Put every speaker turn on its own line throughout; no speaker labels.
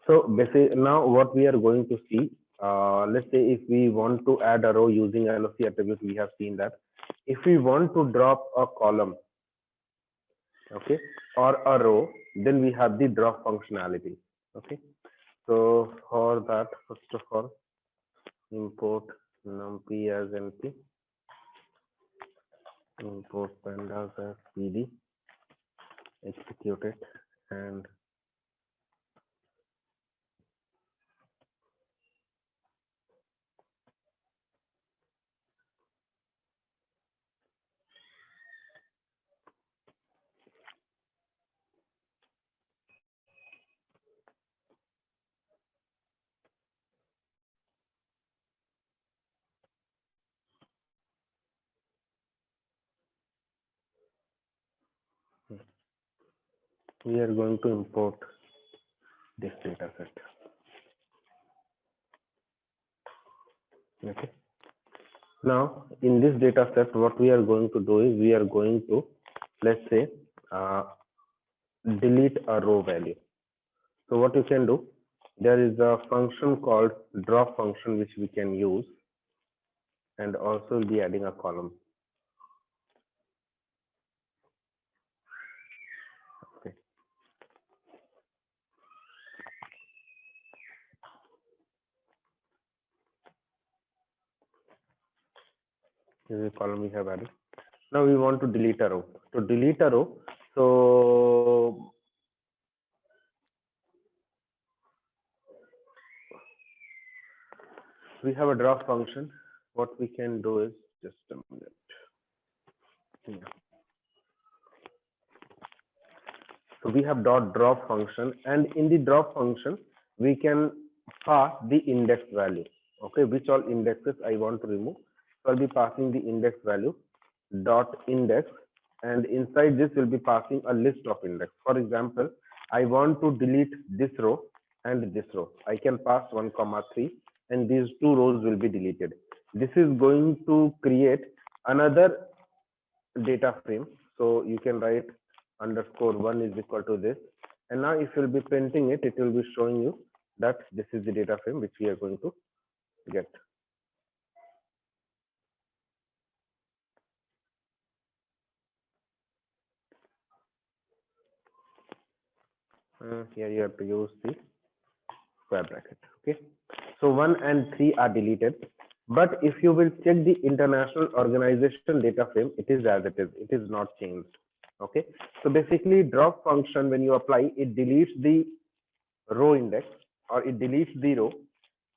So basically, now what we are going to see, let's say if we want to add a row using LOC attribute, we have seen that. If we want to drop a column, okay, or a row, then we have the drop functionality. Okay, so for that, first of all, import numpy as np, import pandas as pd, execute it, and we are going to import this data set. Okay. Now, in this data set, what we are going to do is we are going to, let's say, delete a row value. So what you can do, there is a function called drop function which we can use, and also we'll be adding a column. Okay. This is a column we have added. Now we want to delete a row. To delete a row, so we have a drop function. What we can do is just a minute. Yeah. So we have dot drop function, and in the drop function, we can pass the index value. Okay, which all indexes I want to remove. So I'll be passing the index value dot index, and inside this will be passing a list of index. For example, I want to delete this row and this row. I can pass 1, 3, and these two rows will be deleted. This is going to create another data frame. So you can write _1 is equal to this. And now if you'll be printing it, it will be showing you that this is the data frame which we are going to get. Here you have to use the square bracket. Okay. So 1 and 3 are deleted. But if you will check the international organization data frame, it is as it is. It is not changed. Okay. So basically, drop function, when you apply, it deletes the row index, or it deletes the row,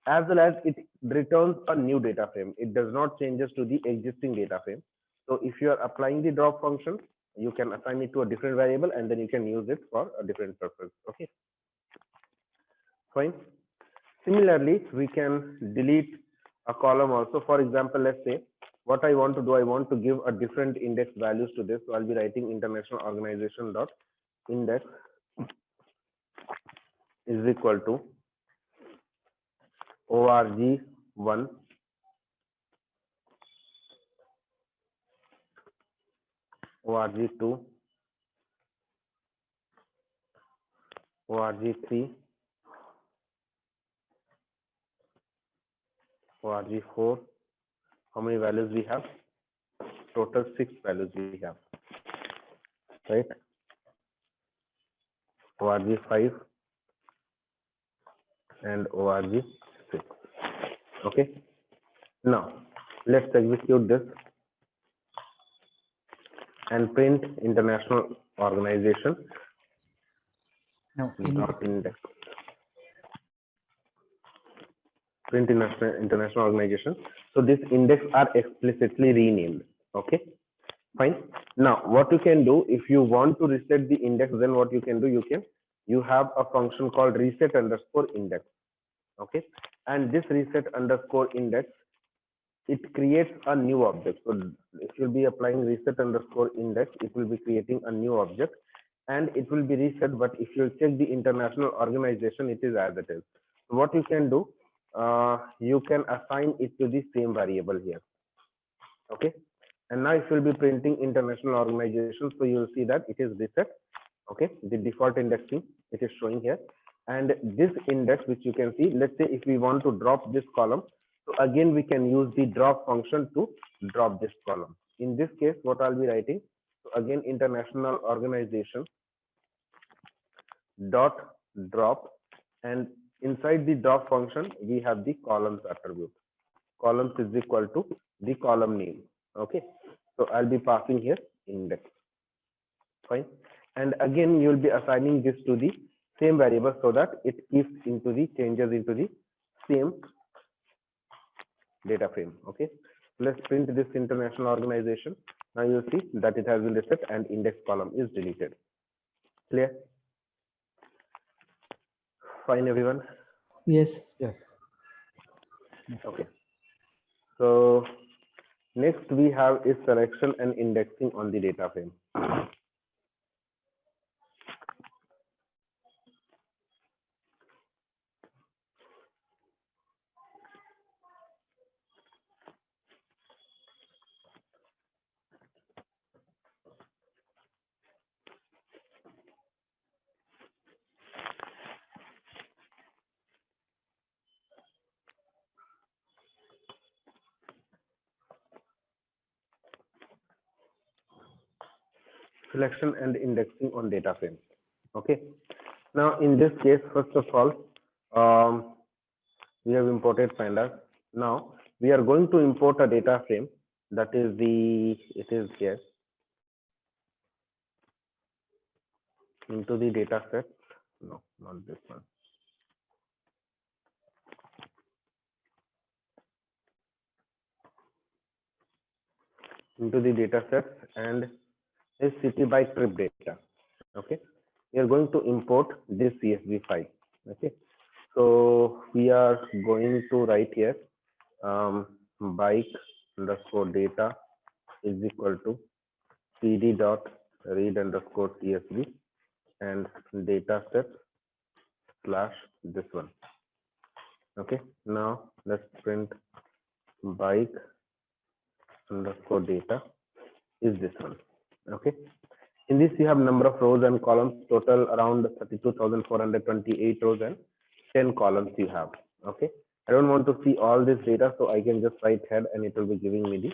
as well as it returns a new data frame. It does not changes to the existing data frame. So if you are applying the drop function, you can assign it to a different variable, and then you can use it for a different purpose. Okay. Fine. Similarly, we can delete a column also. For example, let's say what I want to do, I want to give a different index values to this. So I'll be writing international organization dot index is equal to org1, org2, org3, org4. How many values we have? Total 6 values we have, right? org5 and org6. Okay. Now let's execute this and print international organization.
No,
dot index. Print international organization. So this index are explicitly renamed. Okay. Fine. Now what you can do, if you want to reset the index, then what you can do, you have a function called reset underscore index. Okay. And this reset underscore index, it creates a new object. So if you'll be applying reset underscore index, it will be creating a new object, and it will be reset. But if you check the international organization, it is as it is. So what you can do, you can assign it to the same variable here. Okay. And now if you'll be printing international organization, so you'll see that it is reset. Okay. The default indexing, it is showing here. And this index, which you can see, let's say if we want to drop this column, so again we can use the drop function to drop this column. In this case, what I'll be writing, so again international organization dot drop, and inside the drop function we have the columns attribute. Columns is equal to the column name. Okay, so I'll be passing here index. Fine. And again you will be assigning this to the same variable so that it keeps into the changes into the same data frame. Okay, let's print this international organization. Now you'll see that it has been reset and index column is deleted. Clear? Fine, everyone.
Yes.
Yes.
Okay, so next we have is selection and indexing on the data frame. Selection and indexing on data frame. Okay, now in this case, first of all, we have imported pandas. Now we are going to import a data frame, that is it is here into the data set. No, not this one. Into the data set and is city by trip data. Okay, we are going to import this CSV file. Okay, so we are going to write here bike underscore data is equal to cd dot read underscore CSV and data set slash this one. Okay, now let's print bike underscore data is this one. Okay, in this you have number of rows and columns, total around 32,428 rows and 10 columns you have. Okay, I don't want to see all this data, so I can just write head and it will be giving me the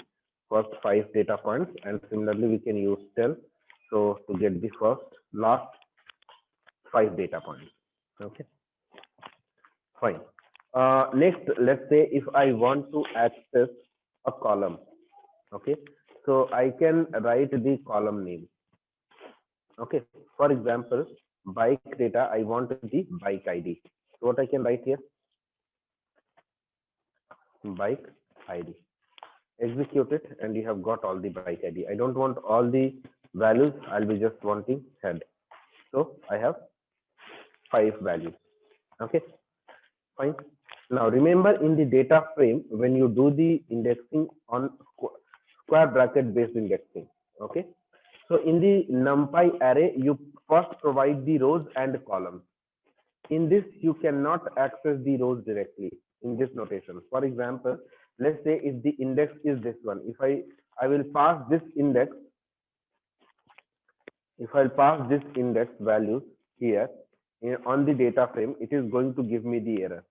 first 5 data points, and similarly we can use tel so to get the last 5 data points. Okay, fine. Next, let's say if I want to access a column. Okay, so I can write the column name. Okay, for example, bike data, I want the bike ID. So what I can write here? Bike ID. Execute it and you have got all the bike ID. I don't want all the values, I'll be just wanting head. So I have 5 values. Okay, fine. Now remember, in the data frame, when you do the indexing on square bracket based indexing, okay, so in the NumPy array you first provide the rows and columns. In this you cannot access the rows directly in this notation. For example, let's say if the index is this one, if I will pass this index, if I pass this index values here on the data frame, it is going to give me the error.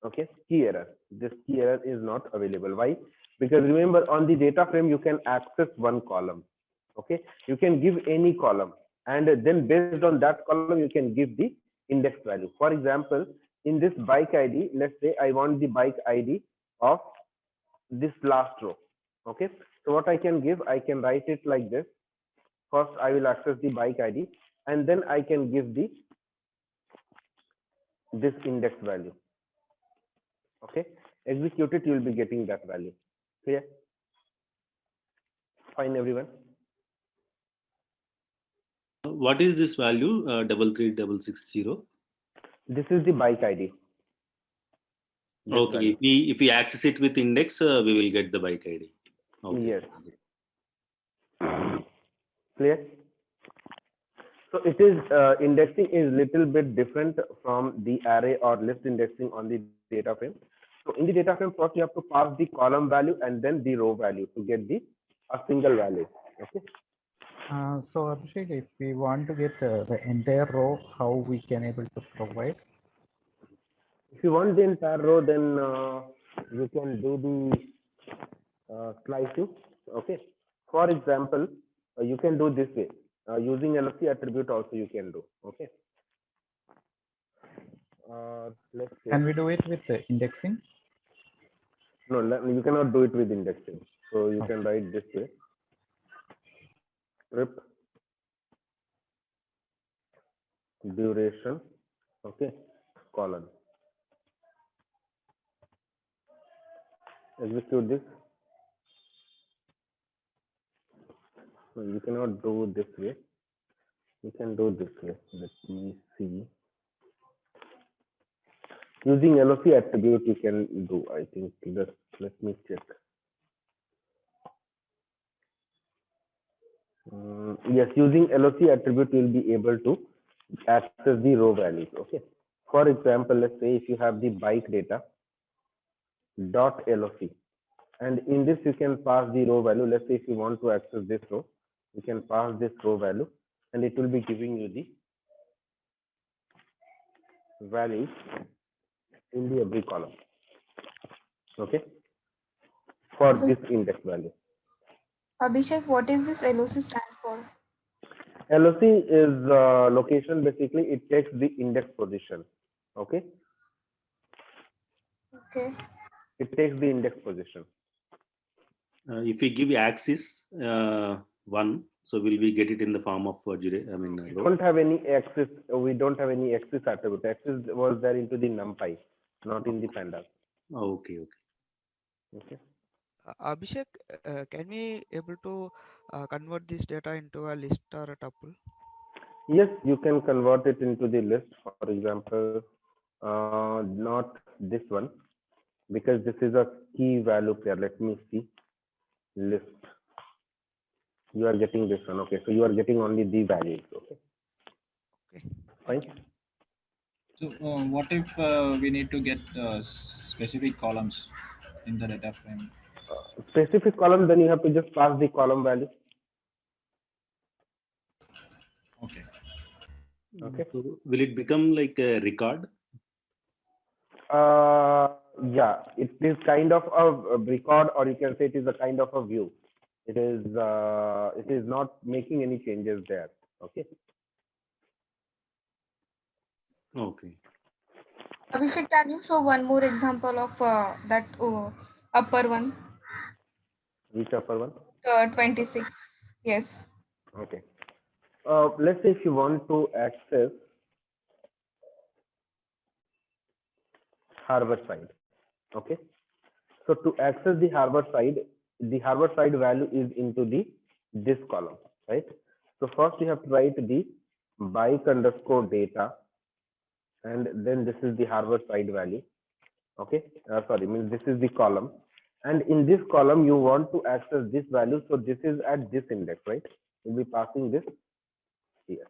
Okay, key error. This key error is not available. Why? Because remember, on the data frame you can access one column. Okay, you can give any column, and then based on that column you can give the index value. For example, in this bike ID, let's say I want the bike ID of this last row. Okay, so what I can give, I can write it like this. First I will access the bike ID and then I can give this index value. Okay, execute it, you will be getting that value. Clear? Fine, everyone.
What is this value? 33660.
This is the bike ID. This
Okay,
value.
if we access it with index, we will get the bike ID. Okay.
Yes. Clear? So it is indexing is little bit different from the array or list indexing on the data frame. So in the data frame, first you have to pass the column value and then the row value to get a single value. Okay.
So Abhishek, if we want to get the entire row, how we can able to provide?
If you want the entire row, then you can do the slicing. Okay. For example, you can do this way. Using LFC attribute also you can do. Okay. Let's say,
Can we do it with the indexing?
no, you cannot do it with indexing. So you
Okay.
can write this way. Strip duration, okay, colon. Execute this. No, you cannot do this way. You can do this way. Let me see. Using LOC attribute, you can do. I think. Let me check. Yes, using LOC attribute, you will be able to access the row values. Okay. For example, let's say if you have the bike data dot LOC, and in this you can pass the row value. Let's say if you want to access this row, you can pass this row value, and it will be giving you the values in the every column. Okay. For this index value.
Abhishek, what is this LOC stands for?
LOC is location. Basically, it takes the index position. Okay.
Okay.
It takes the index position.
If we give axis 1, so will we get it in the form of
We
row?
don't have any axis. We don't have any axis attribute. Axis was there into the NumPy, not in the pandas.
Oh, okay.
Okay.
Abhishek, can we able to convert this data into a list or a tuple?
Yes, you can convert it into the list. For example, not this one, because this is a key value pair. Let me see. List. You are getting this one. Okay. So you are getting only the values. Okay.
Okay.
Fine.
So what if we need to get specific columns in the data frame?
Specific column, then you have to just pass the column value.
Okay.
Okay.
So will it become like a record?
Yeah, it is kind of a record, or you can say it is a kind of a view. It is not making any changes there. Okay.
Okay.
Abhishek, can you show one more example of that upper one?
Which upper one?
26. Yes.
Okay. Let's say if you want to access Harvard side. Okay. So to access the Harvard side value is into this column, right? So first you have to write the bike underscore data, and then this is the Harvard side value. Okay. Sorry, means this is the column, and in this column you want to access this value. So this is at this index, right? You'll be passing this here.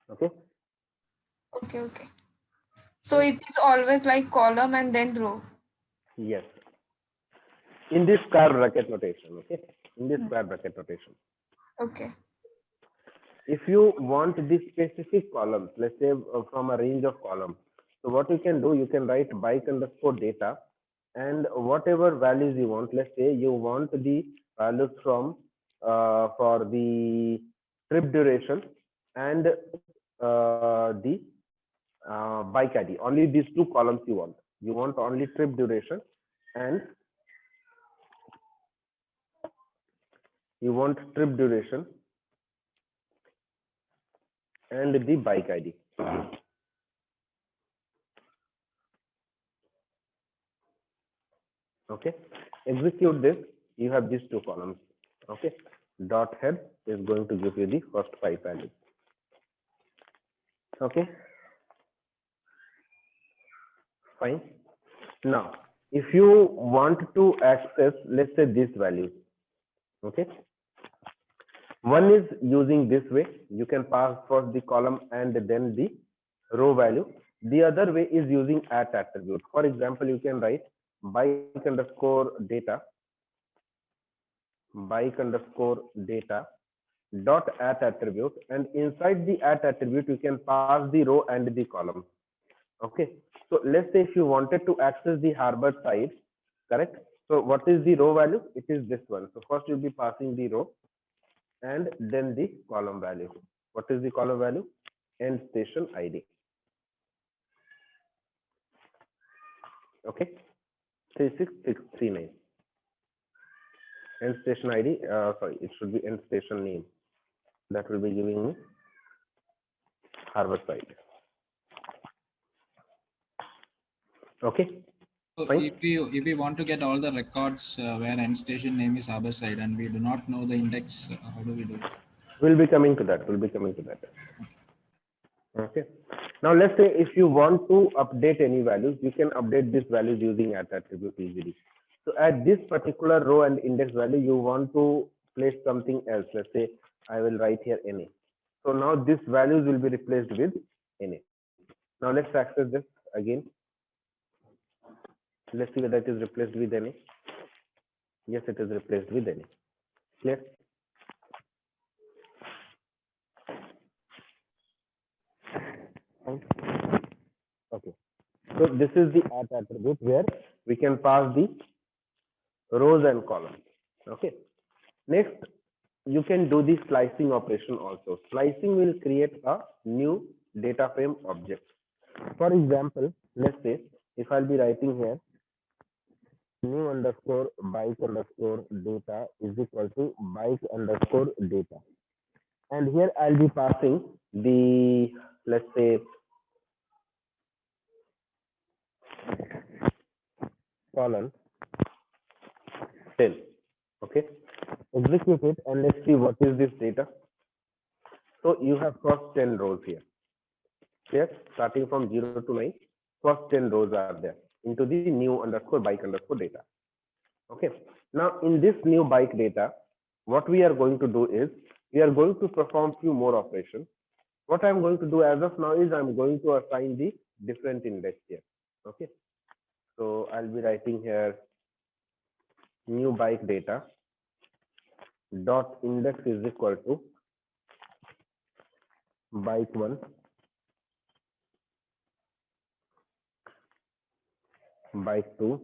Okay.
Okay. So it is always like column and then row.
Yes. In this square bracket notation. Okay. In this square bracket notation.
Okay.
If you want the specific columns, let's say from a range of columns, so what you can do, you can write bike underscore data, and whatever values you want. Let's say you want the values from for the trip duration and the bike ID. Only these two columns you want. You want only trip duration and and the bike ID. Okay. Execute this. You have these two columns. Okay. Dot head is going to give you the first 5 values. Okay. Fine. Now, if you want to access, let's say these values. Okay. One is using this way. You can pass first the column and then the row value. The other way is using at attribute. For example, you can write bike underscore data, bike underscore data dot at attribute, and inside the at attribute you can pass the row and the column. Okay, so let's say if you wanted to access the harbor side, correct? So what is the row value? It is this one. So first you'll be passing the row and then the column value. What is the column value? End station ID. Okay, 36639. End station ID, sorry, it should be end station name. That will be giving me harbor side. Okay.
So
Fine.
if we want to get all the records where end station name is Harborside and we do not know the index, how do we do it?
We'll be coming to that. We'll be coming to that. Okay. Now let's say if you want to update any values, you can update these values using at attribute easily. So at this particular row and index value, you want to place something else. Let's say I will write here NA. So now these values will be replaced with NA. Now let's access this again. Let's see whether it is replaced with NA. Yes, it is replaced with NA. Clear? Okay. So this is the at attribute where we can pass the rows and columns. Okay. Next, you can do the slicing operation also. Slicing will create a new data frame object. For example, let's say if I'll be writing here new underscore bike underscore data is equal to bike underscore data. And here I'll be passing the, let's say, column 10. Okay, execute it and let's see what is this data. So you have first 10 rows here. Clear? Starting from 0 to 9, first 10 rows are there into the new underscore bike underscore data. Okay, now in this new bike data, what we are going to do is we are going to perform few more operations. What I'm going to do as of now is I'm going to assign the different index here. Okay, so I'll be writing here new bike data dot index is equal to bike 1, bike 2,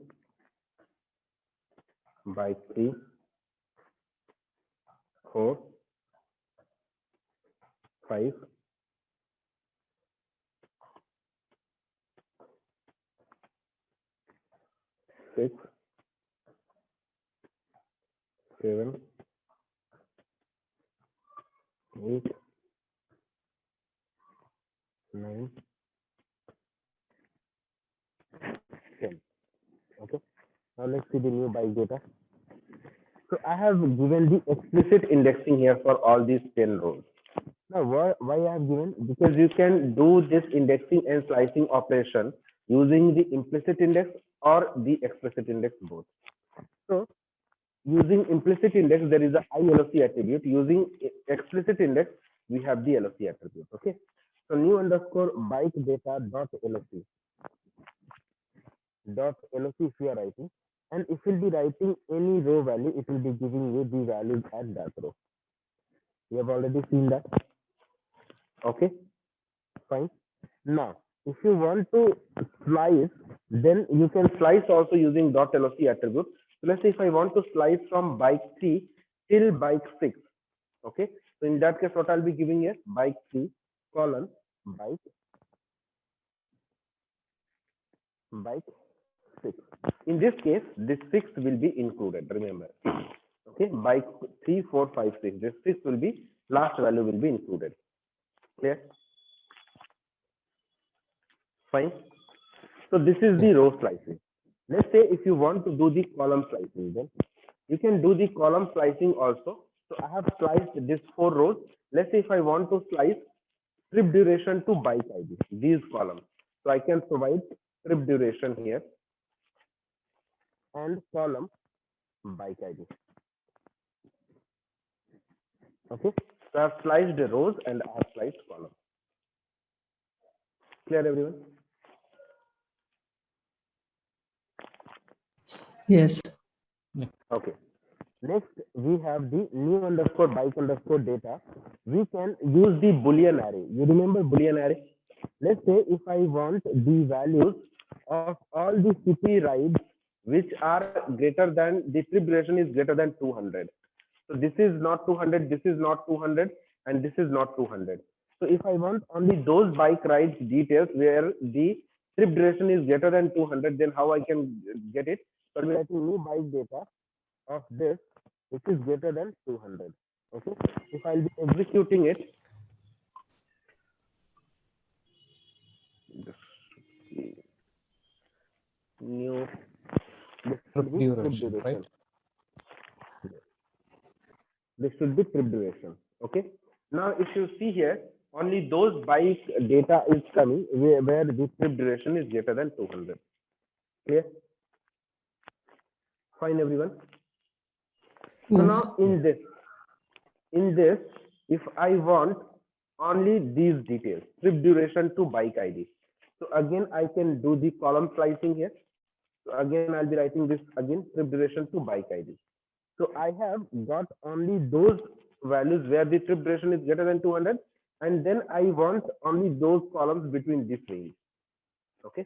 bike 3, 4, 5, 6, 7, 8, 9, 10. Okay, now let's see the new bike data. So I have given the explicit indexing here for all these 10 rows. Now why I have given? Because you can do this indexing and slicing operation using the implicit index or the explicit index both. So using implicit index, there is a ILOC attribute. Using explicit index, we have the LOC attribute. Okay. So new underscore bike data dot LOC. Dot LOC if you are writing. And if you'll be writing any row value, it will be giving you the values at that row. You have already seen that. Okay. Fine. Now, if you want to slice, then you can slice also using dot LOC attribute. So let's say if I want to slice from bike 3 till bike 6. Okay. So in that case, what I'll be giving here, bike 3 colon bike 6. In this case, this 6 will be included. Remember. Okay. Bike 3, 4, 5, 6. This 6 will be last value will be included. Clear? Fine. So this is the row slicing. Let's say if you want to do the column slicing, then you can do the column slicing also. So I have sliced these 4 rows. Let's say if I want to slice trip duration to bike ID, these columns. So I can provide trip duration here and column bike ID. Okay. So I have sliced the rows and I have sliced columns. Clear, everyone?
Yes.
Okay. Next, we have the new underscore bike underscore data, we can use the Boolean array. You remember Boolean array? Let's say if I want the values of all the city rides which are greater than, the trip duration is greater than 200. So this is not 200, this is not 200, and this is not 200. So if I want only those bike rides details where the trip duration is greater than 200, then how I can get it? So I'll be writing new bike data of this which is greater than 200. Okay. If I'll be executing it, new this should be trip
Duration,
duration.
right?
This should be trip duration. Okay. Now, if you see here, only those bike data is coming where the trip duration is greater than 200. Clear? Fine, everyone. So
Yes.
now in this, if I want only these details, trip duration to bike ID. So again, I can do the column slicing here. So again, I'll be writing this again, trip duration to bike ID. So I have got only those values where the trip duration is greater than 200, and then I want only those columns between this range. Okay.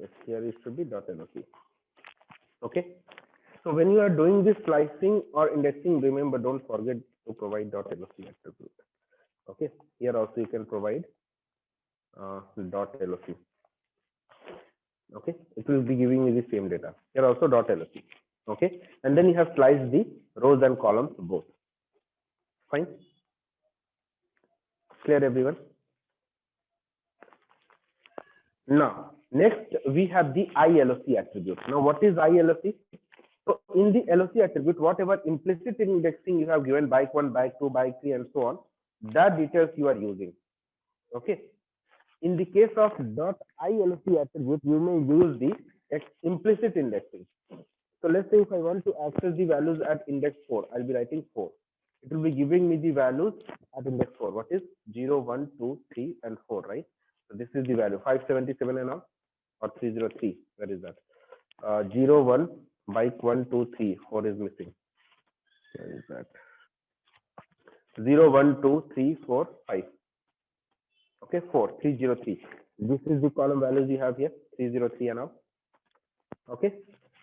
Yes, here it should be .loc. Okay. So when you are doing this slicing or indexing, remember, don't forget to provide .loc attribute. Okay. Here also you can provide .loc. Okay. It will be giving you the same data. Here also .loc. Okay. And then you have sliced the rows and columns both. Fine. Clear, everyone? Now, next we have the ILOC attribute. Now, what is ILOC? So in the LOC attribute, whatever implicit indexing you have given, bike 1, bike 2, bike 3, and so on, that details you are using. Okay. In the case of .ILOC attribute, you may use the implicit indexing. So let's say if I want to access the values at index 4, I'll be writing 4. It will be giving me the values at index 4. What is 0, 1, 2, 3, and 4, right? So this is the value 577 and all, or 303. Where is that? 0, 1, bike 1, 2, 3, 4 is missing. Where is that? 0, 1, 2, 3, 4, 5. Okay, 4, 303. This is the column values you have here, 303 and all. Okay.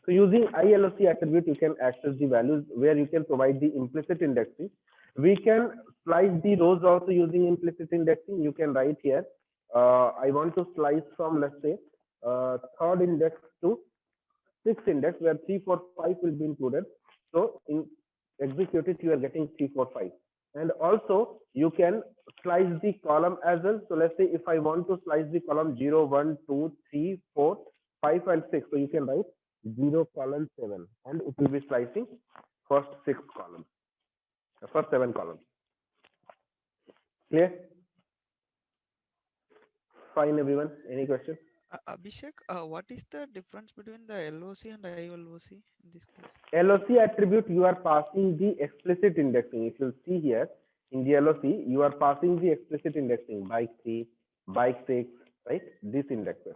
So using ILOC attribute, you can access the values where you can provide the implicit indexing. We can slice the rows also using implicit indexing. You can write here, I want to slice from, let's say, third index to sixth index, where 3, 4, 5 will be included. So in execute it, you are getting 3, 4, 5. And also you can slice the column as well. So let's say if I want to slice the column 0, 1, 2, 3, 4, 5, and 6. So you can write 0, column 7, and it will be slicing first 6 columns, first 7 columns. Clear? Fine, everyone. Any question?
Abhishek, what is the difference between the LOC and ILOC in this case?
LOC attribute, you are passing the explicit indexing. If you see here in the LOC, you are passing the explicit indexing, bike 3, bike 6, right? These indexes.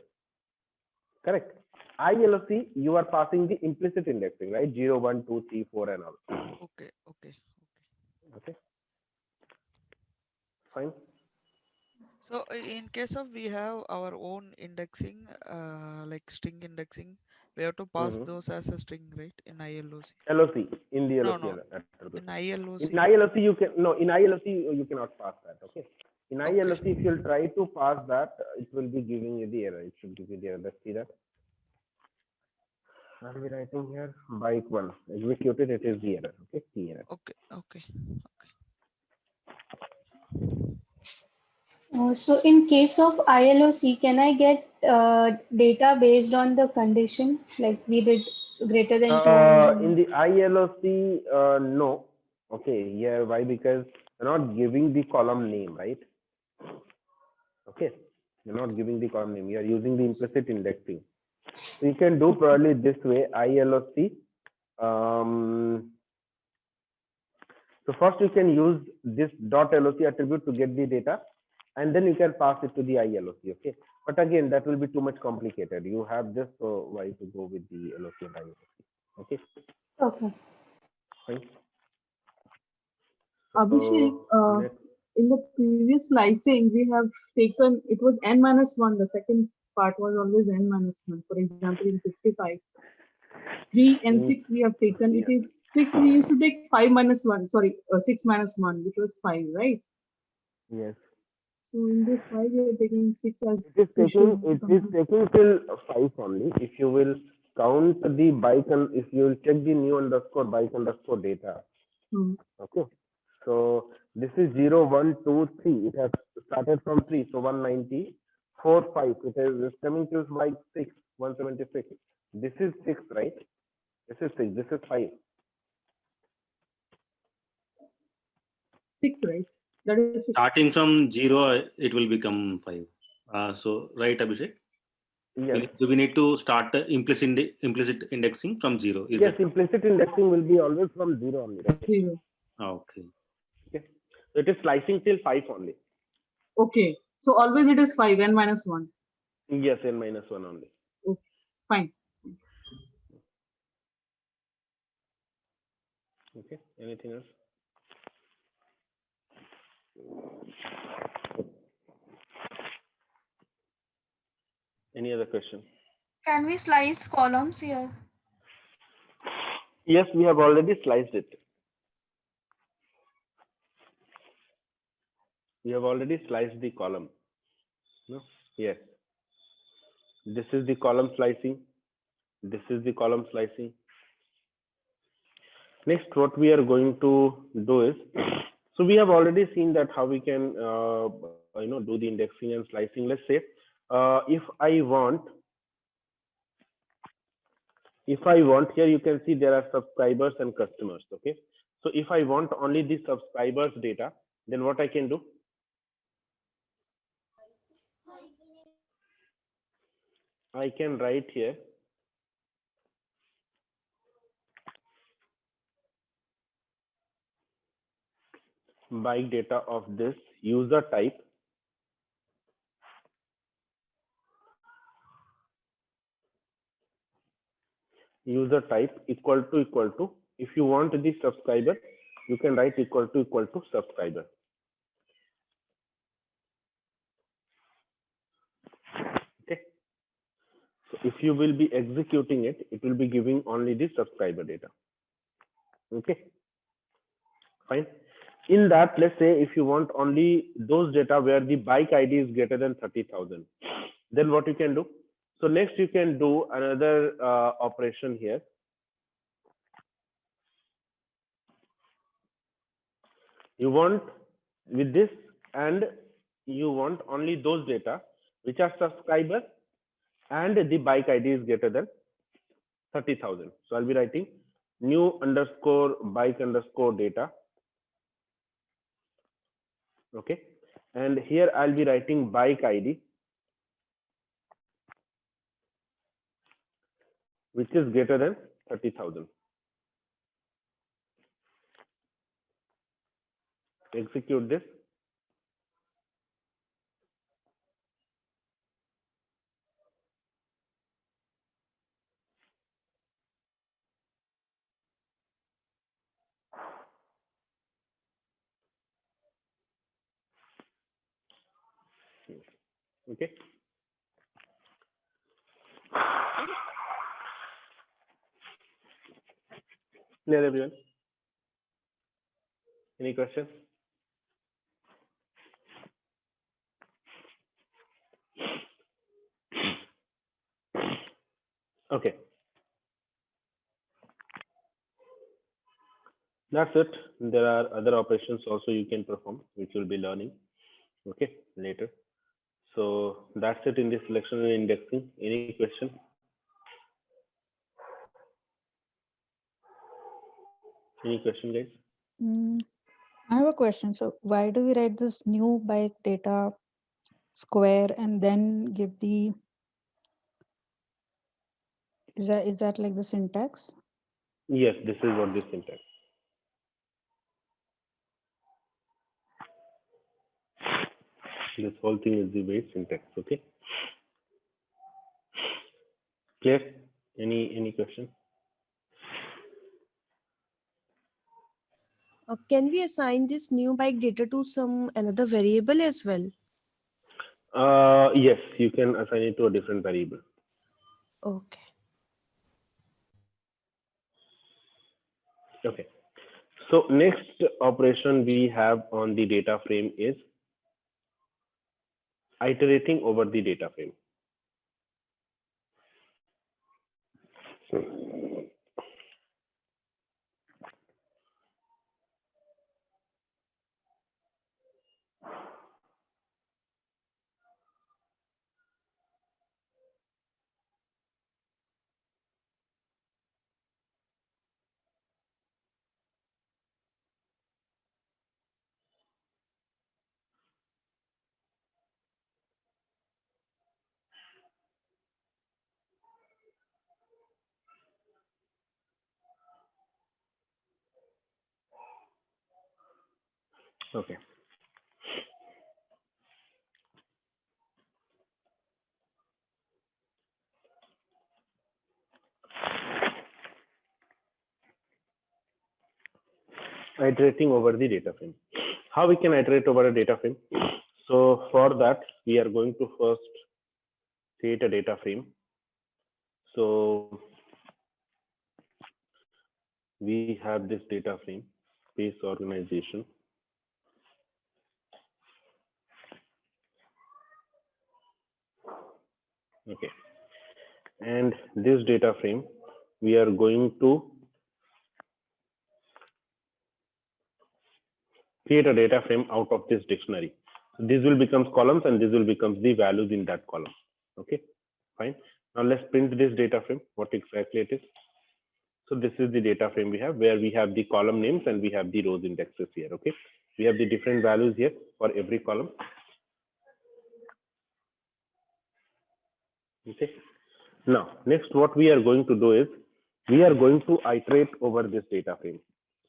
Correct. ILOC, you are passing the implicit indexing, right? 0, 1, 2, 3, 4, and all.
Okay.
Okay. Fine.
So in case of we have our own indexing, like string indexing, we have to pass those as a string, right? In ILOC.
LOC, in the LOC
No.
attribute.
In ILOC.
In ILOC, you can, no, in ILOC, you cannot pass that. Okay. In ILOC,
Okay.
if you'll try to pass that, it will be giving you the error. It should give you the error. Let's see that. I'll be writing here bike 1. Executed, it is the error. Okay. The error.
Okay.
So in case of ILOC, can I get data based on the condition, like we did greater than 200?
In the ILOC, no. Okay. Yeah. Why? Because you're not giving the column name, right? Okay. You're not giving the column name. You are using the implicit indexing. So you can do probably this way, ILOC. So So first you can use this dot LOC attribute to get the data, and then you can pass it to the ILOC. Okay, but again that will be too much complicated. You have this, so why to go with the LOC and ILOC? Okay,
Okay.
fine.
Abhishek,
Next.
in the previous slicing, we have taken, it was n minus 1. The second part was always n minus 1. For example, in 55, 3 and 6 we have taken. It is 6 we used to take 5 minus 1. Sorry, 6 minus 1, which was 5, right?
Yes.
So in this 5, we are taking 6 as
It is taking
cushion.
till 5 only. If you will count the bike and if you will check the new underscore bike underscore data. Okay. So this is 0, 1, 2, 3. It has started from 3. So 190, 4, 5. It is coming to like 6, 176. This is 6, right? This is 6. This is 5.
6, right? That is 6.
Starting from 0, it will become 5. So, right, Abhishek?
Yes.
Do we need to start the implicit indexing from 0?
Yes, implicit indexing will be always from 0 only. Right?
0.
Okay.
Okay. So it is slicing till 5 only.
Okay. So always it is 5, n minus 1.
Yes, n minus 1 only.
Okay. Fine.
Okay. Anything else? Any other question?
Can we slice columns here?
Yes, we have already sliced it. We have already sliced the column. No? Yes. This is the column slicing. This is the column slicing. Next, what we are going to do is, so we have already seen that how we can, do the indexing and slicing. Let's say, if I want here, you can see there are subscribers and customers. Okay. So if I want only the subscribers data, then what I can do? I can write here bike data of this user type equal to, if you want the subscriber, you can write equal to subscriber. Okay. So if you will be executing it, it will be giving only the subscriber data. Okay. Fine. In that, let's say if you want only those data where the bike ID is greater than 30,000, then what you can do? So next you can do another operation here. You want with this, and you want only those data which are subscribers and the bike ID is greater than 30,000. So I'll be writing new underscore bike underscore data. Okay. And here I'll be writing bike ID, which is greater than 30,000. Execute this. Okay. Clear, everyone? Any questions? Okay. That's it. There are other operations also you can perform, which you'll be learning. Okay, later. So that's it in the selection and indexing. Any question? Any question, guys?
I have a question. So why do we write this new bike data square and then give the, is that like the syntax?
Yes, this is what this syntax. This whole thing is the weight syntax. Okay. Clear? Any question?
Can we assign this new bike data to some another variable as well?
Yes, you can assign it to a different variable.
Okay.
Okay. So next operation we have on the data frame is iterating over the data frame. Okay. Iterating over the data frame. How we can iterate over a data frame? So for that, we are going to first create a data frame. So we have this data frame, space organization. Okay. And this data frame, we are going to create a data frame out of this dictionary. So this will become columns and this will become the values in that column. Okay, fine. Now let's print this data frame, what exactly it is. So this is the data frame we have, where we have the column names and we have the rows indexes here. Okay, we have the different values here for every column. Okay, now next what we are going to do is we are going to iterate over this data frame.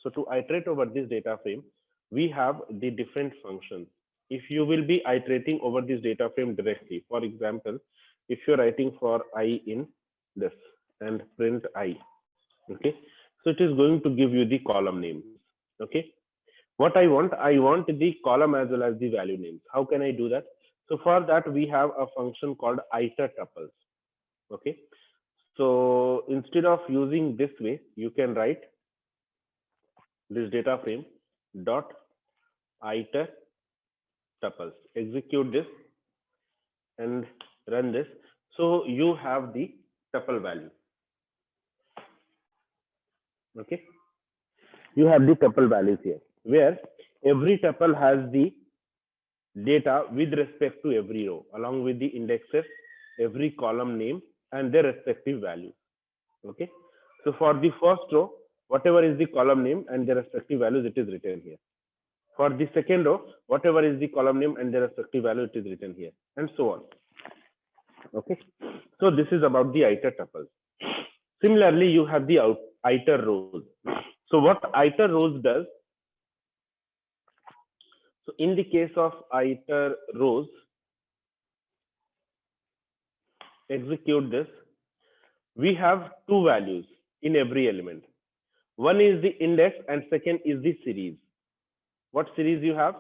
So to iterate over this data frame, we have the different functions. If you will be iterating over this data frame directly, for example, if you're writing for I in this and print I, okay, so it is going to give you the column names. Okay, what I want the column as well as the value names. How can I do that? So for that we have a function called iter tuples. Okay, so instead of using this way, you can write this data frame dot iter tuples. Execute this and run this. So you have the tuple value. Okay, you have the tuple values here, where every tuple has the data with respect to every row, along with the indexes, every column name, and their respective values. Okay, so for the first row, whatever is the column name and their respective values, it is written here. For the second row, whatever is the column name and their respective value, it is written here, and so on. Okay, so this is about the iter tuples. Similarly, you have the iter rows. So what iter rows does, so in the case of iter rows, execute this. We have two values in every element. One is the index and second is the series. What series you have?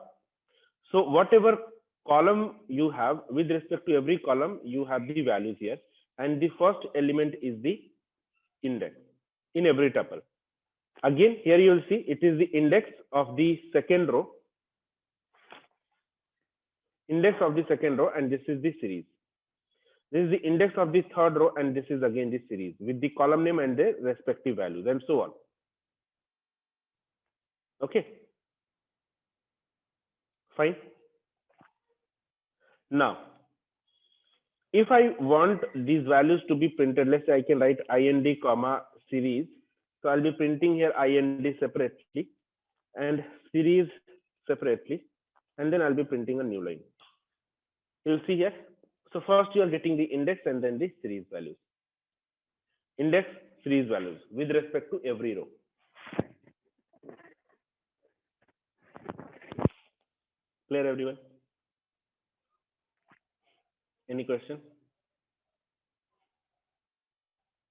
So whatever column you have, with respect to every column, you have the values here. And the first element is the index in every tuple. Again, here you will see it is the index of the second row. Index of the second row, and this is the series. This is the index of the third row, and this is again the series with the column name and their respective values, and so on. Okay, fine. Now, if I want these values to be printed, let's say I can write ind comma series. So I'll be printing here ind separately and series separately, and then I'll be printing a new line. You'll see here. So first you are getting the index and then the series values. Index, series values with respect to every row. Clear, everyone? Any question?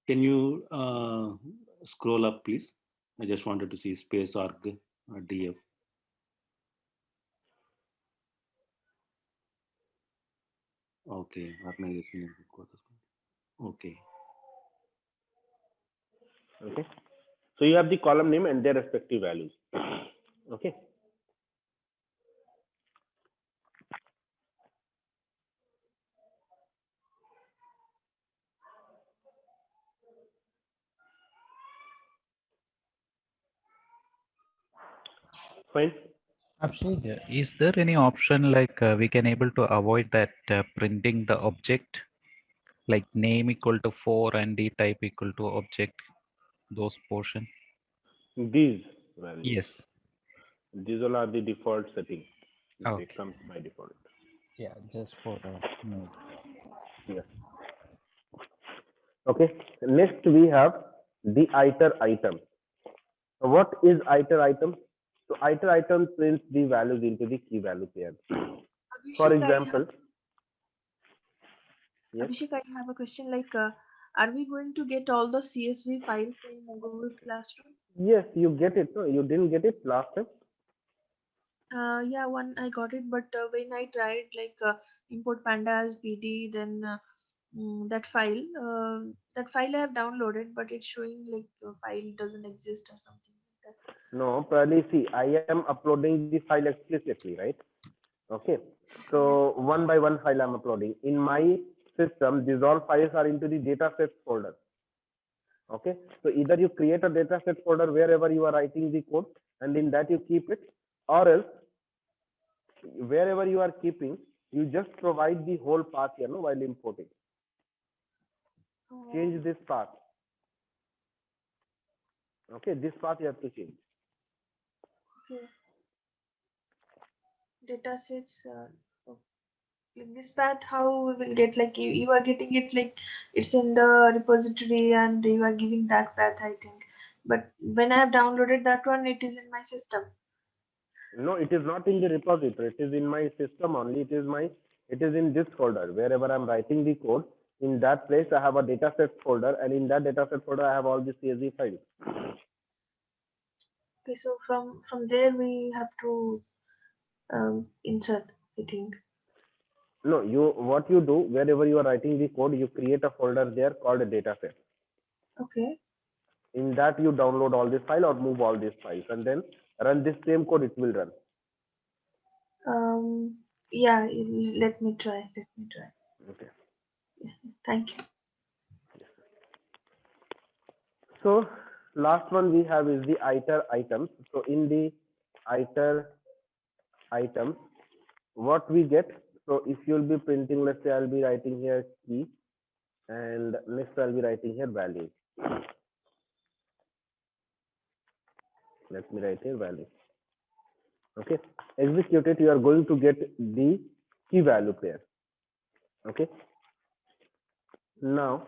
Can you scroll up, please? I just wanted to see space org df. Okay, organization and headquarters. Okay.
Okay. So you have the column name and their respective values. Okay. Fine.
Abhishek, is there any option like we can able to avoid that printing the object, like name equal to 4 and d type equal to object, those portion?
These values.
Yes.
These all are the default settings.
Okay.
It comes by default.
Yeah, just for node.
Yes. Okay. Next we have the iter item. So what is iter item? So iter item prints the values into the key value pair. For example, yes.
Abhishek, I have a question. Like, are we going to get all the CSV files in Google Classroom?
Yes, you get it. No, you didn't get it last time.
Yeah, one I got it, but when I tried like import pandas PD, then that file I have downloaded, but it's showing like file doesn't exist or something like that.
No, probably see, I am uploading the file explicitly, right? Okay. So one by one file I'm uploading. In my system, these all files are into the datasets folder. Okay. So either you create a dataset folder wherever you are writing the code, and in that you keep it, or else wherever you are keeping, you just provide the whole path here, no, while importing. Change this path. Okay, this path you have to change.
Okay. Datasets. In this path, how we will get, like you are getting it like it's in the repository and you are giving that path, I think. But when I have downloaded that one, it is in my system.
No, it is not in the repository. It is in my system only. It is in this folder. Wherever I'm writing the code, in that place I have a dataset folder, and in that dataset folder I have all the CSV files.
Okay, so from there we have to insert, I think.
No, what you do, wherever you are writing the code, you create a folder there called a dataset.
Okay.
In that you download all this file or move all these files, and then run this same code. It will run.
Yeah, let me try.
Okay.
Yeah, thank you.
So last one we have is the iter items. So in the iter items, what we get, so if you'll be printing, let's say I'll be writing here key, and next I'll be writing here value. Let me write here value. Okay, execute it. You are going to get the key value pair. Okay, now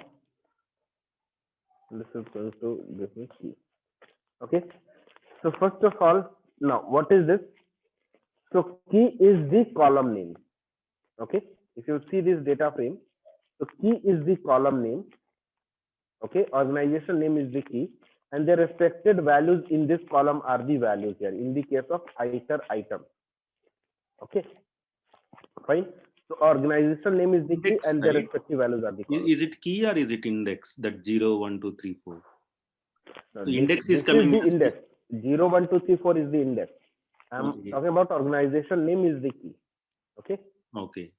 this is going to give me key. Okay, so first of all, now what is this? So key is the column name. Okay, if you see this data frame, so key is the column name. Okay, organization name is the key, and the respected values in this column are the values here in the case of iter item. Okay, fine. So organization name is the key,
Index,
and the
right?
respective values are the column.
Is it key or is it index? That 0, 1, 2, 3, 4.
No,
So index
this
is coming
the
as key.
index. 0, 1, 2, 3, 4 is the index. I'm
Okay.
talking about organization name is the key. Okay.
Okay.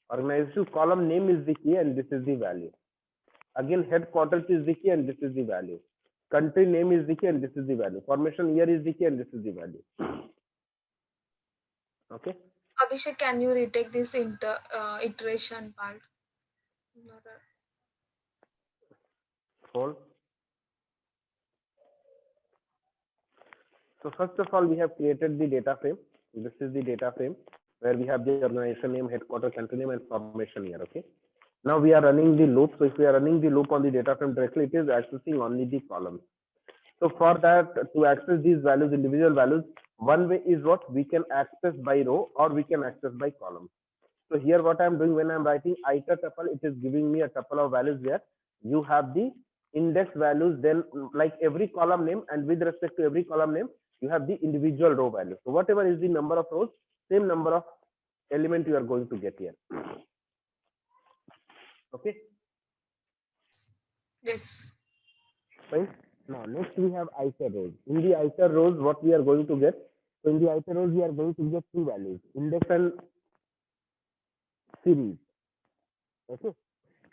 Organization column name is the key, and this is the value. Again, headquarters is the key, and this is the value. Country name is the key, and this is the value. Formation year is the key, and this is the value. Okay.
Abhishek, can you retake this iteration part?
Hold. So first of all, we have created the data frame. This is the data frame where we have the organization name, headquarters, country name, and formation year. Okay. Now we are running the loop. So if we are running the loop on the data frame directly, it is accessing only the columns. So for that, to access these values, individual values, one way is what we can access by row or we can access by column. So here what I'm doing when I'm writing iter tuple, it is giving me a tuple of values where you have the index values, then like every column name, and with respect to every column name, you have the individual row value. So whatever is the number of rows, same number of element you are going to get here. Okay.
Yes.
Fine. Now next we have iter rows. In the iter rows, what we are going to get? So in the iter rows, we are going to get two values: index and series. Okay.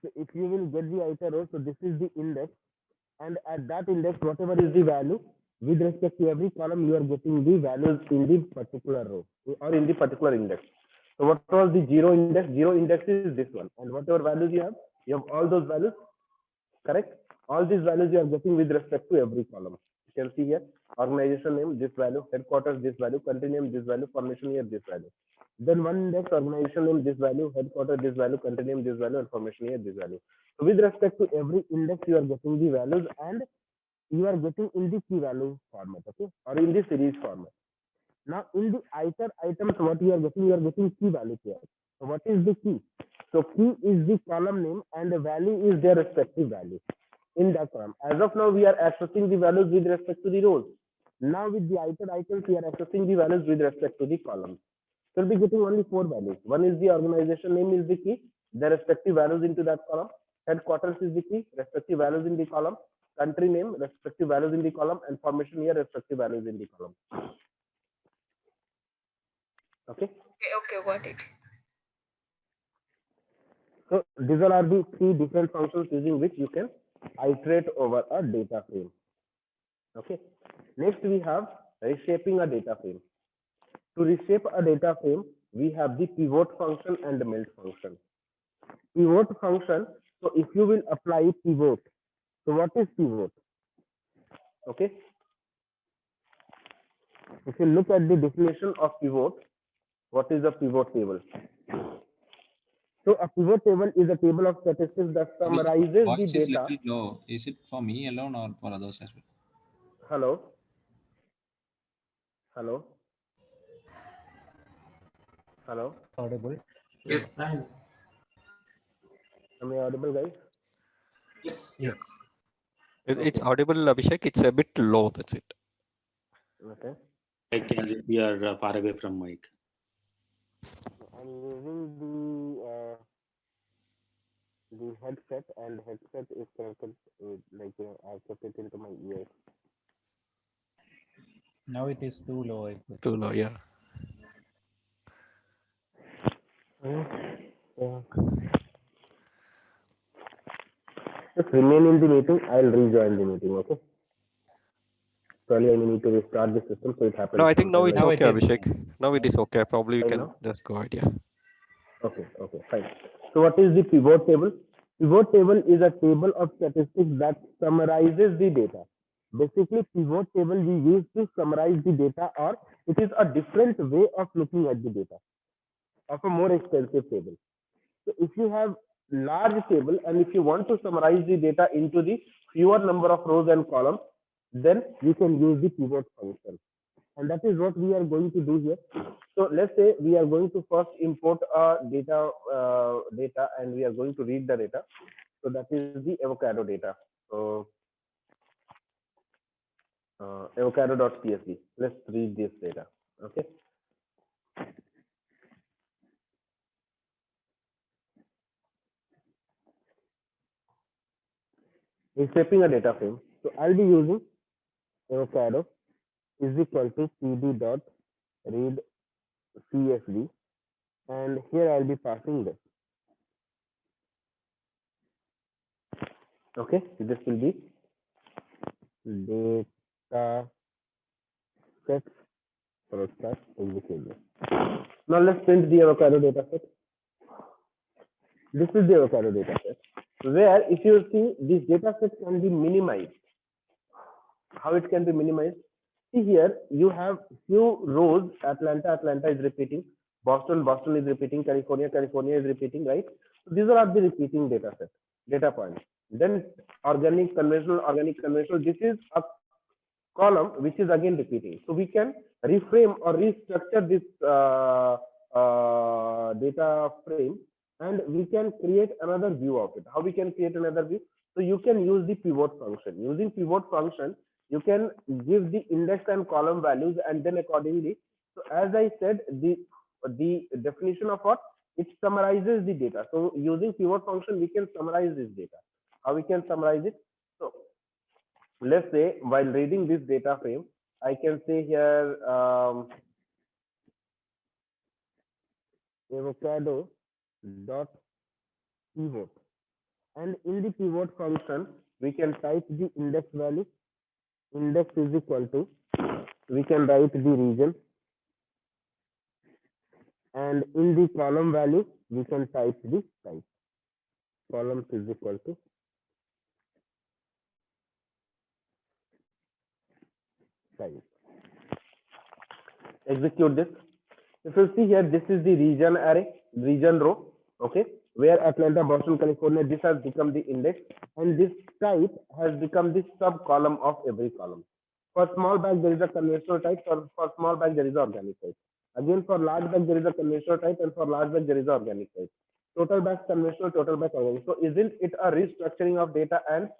So if you will get the iter row, so this is the index, and at that index, whatever is the value, with respect to every column, you are getting the values in the particular row or in the particular index. So what was the zero index? Zero index is this one, and whatever values you have all those values, correct? All these values you are getting with respect to every column. You can see here, organization name, this value, headquarters, this value, country name, this value, formation year, this value. Then one index, organization name, this value, headquarters, this value, country name, this value, and formation year, this value. So with respect to every index, you are getting the values, and you are getting in the key value format, okay, or in the series format. Now in the iter items, what you are getting key value here. So what is the key? So key is the column name, and the value is their respective value in that column. As of now, we are accessing the values with respect to the rows. Now with the iter items, we are accessing the values with respect to the columns. So we'll be getting only four values. One is the organization name is the key, the respective values into that column. Headquarters is the key, respective values in the column. Country name, respective values in the column, and formation year, respective values in the column. Okay.
Okay, got it.
So these all are the three different functions using which you can iterate over a data frame. Okay. Next we have reshaping a data frame. To reshape a data frame, we have the pivot function and the melt function. Pivot function. So if you will apply pivot, so what is pivot? Okay. If you look at the definition of pivot, what is a pivot table? So a pivot table is a table of statistics that summarizes the
Voice is
data.
little low. Is it for me alone or for others as well?
Hello. Hello. Hello.
Audible.
Yes, fine.
Am I audible, guys?
Yes.
Yeah.
It's audible, Abhishek. It's a bit low. That's it.
Okay.
We are far away from mic.
I'm using the headset, and headset is connected like I've kept it into my ear.
Now it is too low. I think.
Too low, yeah.
Just remain in the meeting. I'll rejoin the meeting. Okay. Probably I need to restart the system so it happens.
No, I think now it's
like
okay, Abhishek. Now it is okay. Probably you
Right
can
now?
just go ahead. Yeah.
Okay, fine. So what is the pivot table? Pivot table is a table of statistics that summarizes the data. Basically, pivot table we use to summarize the data, or it is a different way of looking at the data of a more extensive table. So if you have large table and if you want to summarize the data into the fewer number of rows and columns, then you can use the pivot function. And that is what we are going to do here. So let's say we are going to first import data and we are going to read the data. So that is the avocado data. So avocado.csv. Let's read this data. Okay. Reshaping a data frame. So I'll be using avocado is equal to cd dot read csv, and here I'll be passing this. Okay, this will be data set product execution. Now let's print the avocado data set. This is the avocado data set, where if you see this data set can be minimized. How it can be minimized? See here, you have few rows. Atlanta is repeating. Boston is repeating. California is repeating, right? So these are the repeating data set, data points. Then organic, conventional. This is a column which is again repeating. So we can reframe or restructure this data frame, and we can create another view of it. How we can create another view? So you can use the pivot function. Using pivot function, you can give the index and column values, and then accordingly. So as I said, the definition of what? It summarizes the data. So using pivot function, we can summarize this data. How we can summarize it? So let's say while reading this data frame, I can say here avocado dot pivot, and in the pivot function we can type the index value. Index is equal to, we can write the region, and in the column value we can type the type. Column is equal to type. Execute this. If you see here, this is the region array, region row, okay, where Atlanta, Boston, California, this has become the index, and this type has become the sub column of every column. For small bag, there is a conventional type. For small bag, there is an organic type. Again, for large bag, there is a conventional type, and for large bag, there is an organic type. Total bag conventional, total bag organic. So isn't it a restructuring of data, and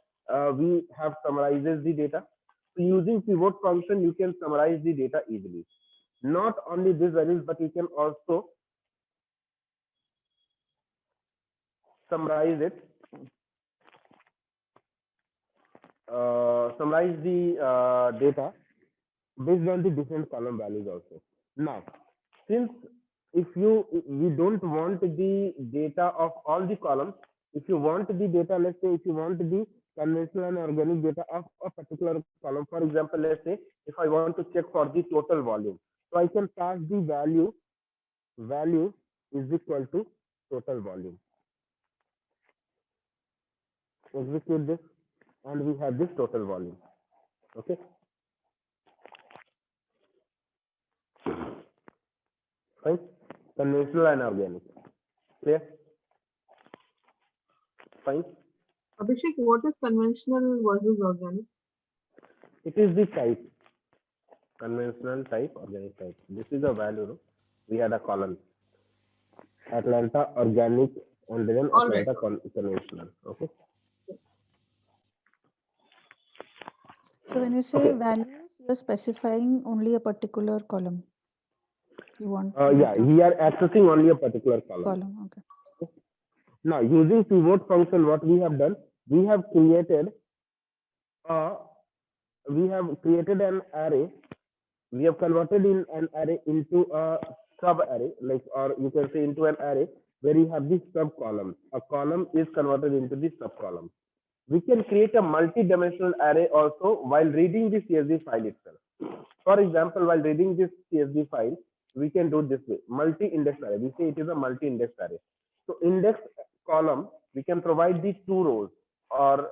we have summarizes the data? So using pivot function, you can summarize the data easily. Not only these values, but you can also summarize it, summarize the data based on the different column values also. Now, since we don't want the data of all the columns, if you want the data, let's say if you want the conventional and organic data of a particular column, for example, let's say if I want to check for the total volume, so I can pass the value is equal to total volume. Execute this, and we have this total volume. Okay. Fine. Conventional and organic. Clear? Fine.
Abhishek, what is conventional versus organic?
It is the type. Conventional type, organic type. This is a value. No? We had a column. Atlanta organic, and then Atlanta conventional. Okay.
So when you say values, you're specifying only a particular column. You want?
Yeah, we are accessing only a particular column.
Okay.
Now, using pivot function, what we have done, we have created an array. We have converted in an array into a sub array, like, or you can say into an array where you have the sub column. A column is converted into the sub column. We can create a multi-dimensional array also while reading the CSV file itself. For example, while reading this CSV file, we can do this way: multi-index array. We say it is a multi-index array. So index column, we can provide the two rows or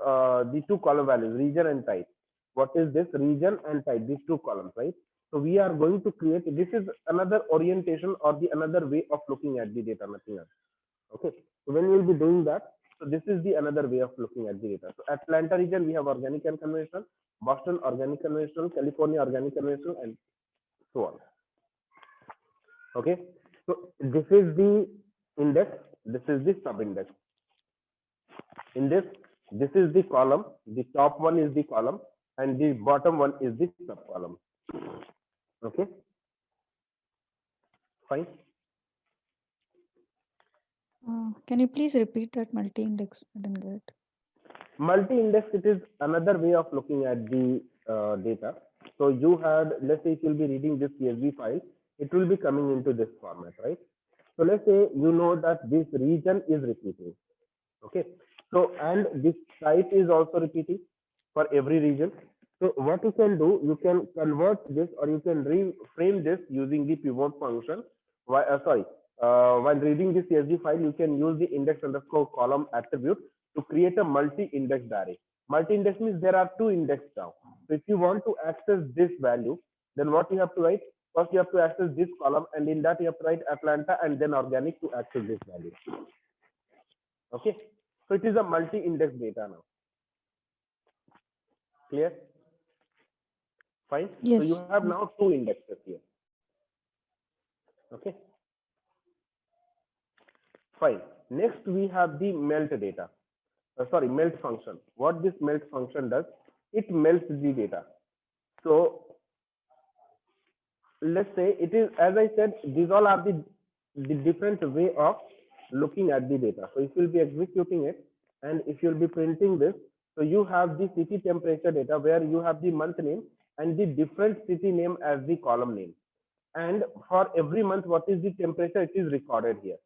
the two column values, region and type. What is this? Region and type, these two columns, right? So we are going to create, this is another orientation or the another way of looking at the data, nothing else. Okay. So when we will be doing that, so this is the another way of looking at the data. So Atlanta region, we have organic and conventional, Boston organic conventional, California organic conventional, and so on. Okay. So this is the index, this is the sub-index. In this is the column, the top one is the column, and the bottom one is the sub-column. Okay. Fine.
Can you please repeat that multi-index? I didn't get it.
Multi-index, it is another way of looking at the data. So you had, let's say if you'll be reading this CSV file, it will be coming into this format, right? So let's say you know that this region is repeating. Okay. So, and this type is also repeating for every region. So what you can do, you can convert this, or you can reframe this using the pivot function. While reading the CSV file, you can use the index underscore column attribute to create a multi-indexed array. Multi-index means there are two indexes now. So if you want to access this value, then what you have to write? First, you have to access this column, and in that you have to write Atlanta and then organic to access this value. Okay. So it is a multi-index data now. Clear? Fine.
Yes.
So you have now two indexes here. Okay. Fine. Next, we have the melt data. Sorry, melt function. What this melt function does, it melts the data. So let's say it is, as I said, these all are the different way of looking at the data. So if you'll be executing it and if you'll be printing this, so you have the city temperature data where you have the month name and the different city name as the column name. And for every month, what is the temperature? It is recorded here.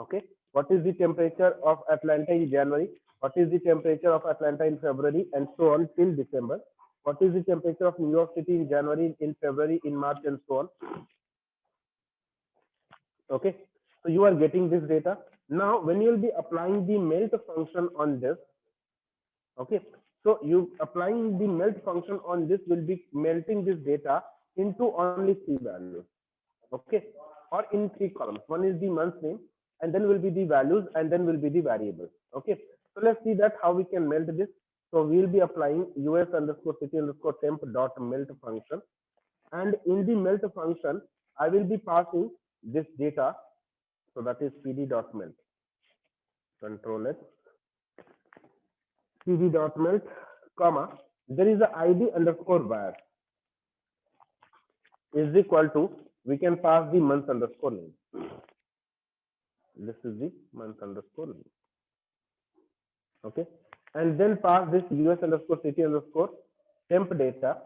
Okay. What is the temperature of Atlanta in January? What is the temperature of Atlanta in February, and so on till December? What is the temperature of New York City in January, in February, in March, and so on? Okay. So you are getting this data. Now, when you will be applying the melt function on this, okay. So you applying the melt function on this will be melting this data into only 3 values. Okay, or in 3 columns. One is the month name, and then will be the values, and then will be the variables. Okay, so let's see that how we can melt this. So we'll be applying US_city_temp dot melt function, and in the melt function, I will be passing this data. So that is pd dot melt. Control it. pd dot melt, comma. There is a id_var is equal to, we can pass the month_name. This is the month_name. Okay, and then pass this US_city_temp data.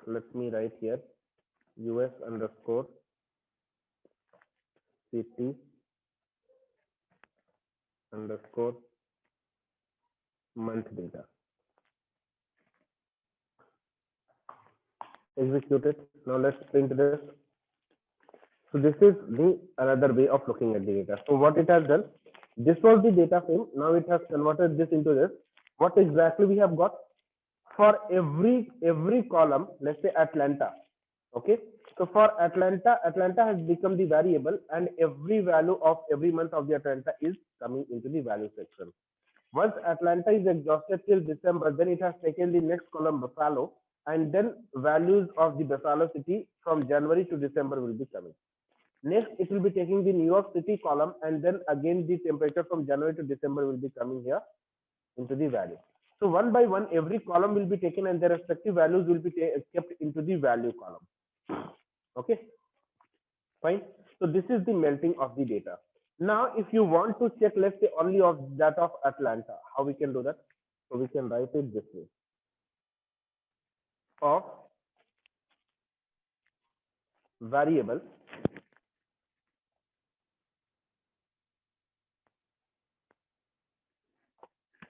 Let me write here US_city_month data. Execute it. Now let's print this. So this is the another way of looking at the data. So what it has done, this was the data frame. Now it has converted this into this. What exactly we have got? For every column, let's say Atlanta. Okay. So for Atlanta, Atlanta has become the variable, and every value of every month of the Atlanta is coming into the value section. Once Atlanta is exhausted till December, then it has taken the next column Buffalo, and then values of the Buffalo city from January to December will be coming. Next, it will be taking the New York City column, and then again the temperature from January to December will be coming here into the value. So one by one, every column will be taken, and their respective values will be kept into the value column. Okay, fine. So this is the melting of the data. Now, if you want to check, let's say only of that of Atlanta, how we can do that? So we can write it this way: of variable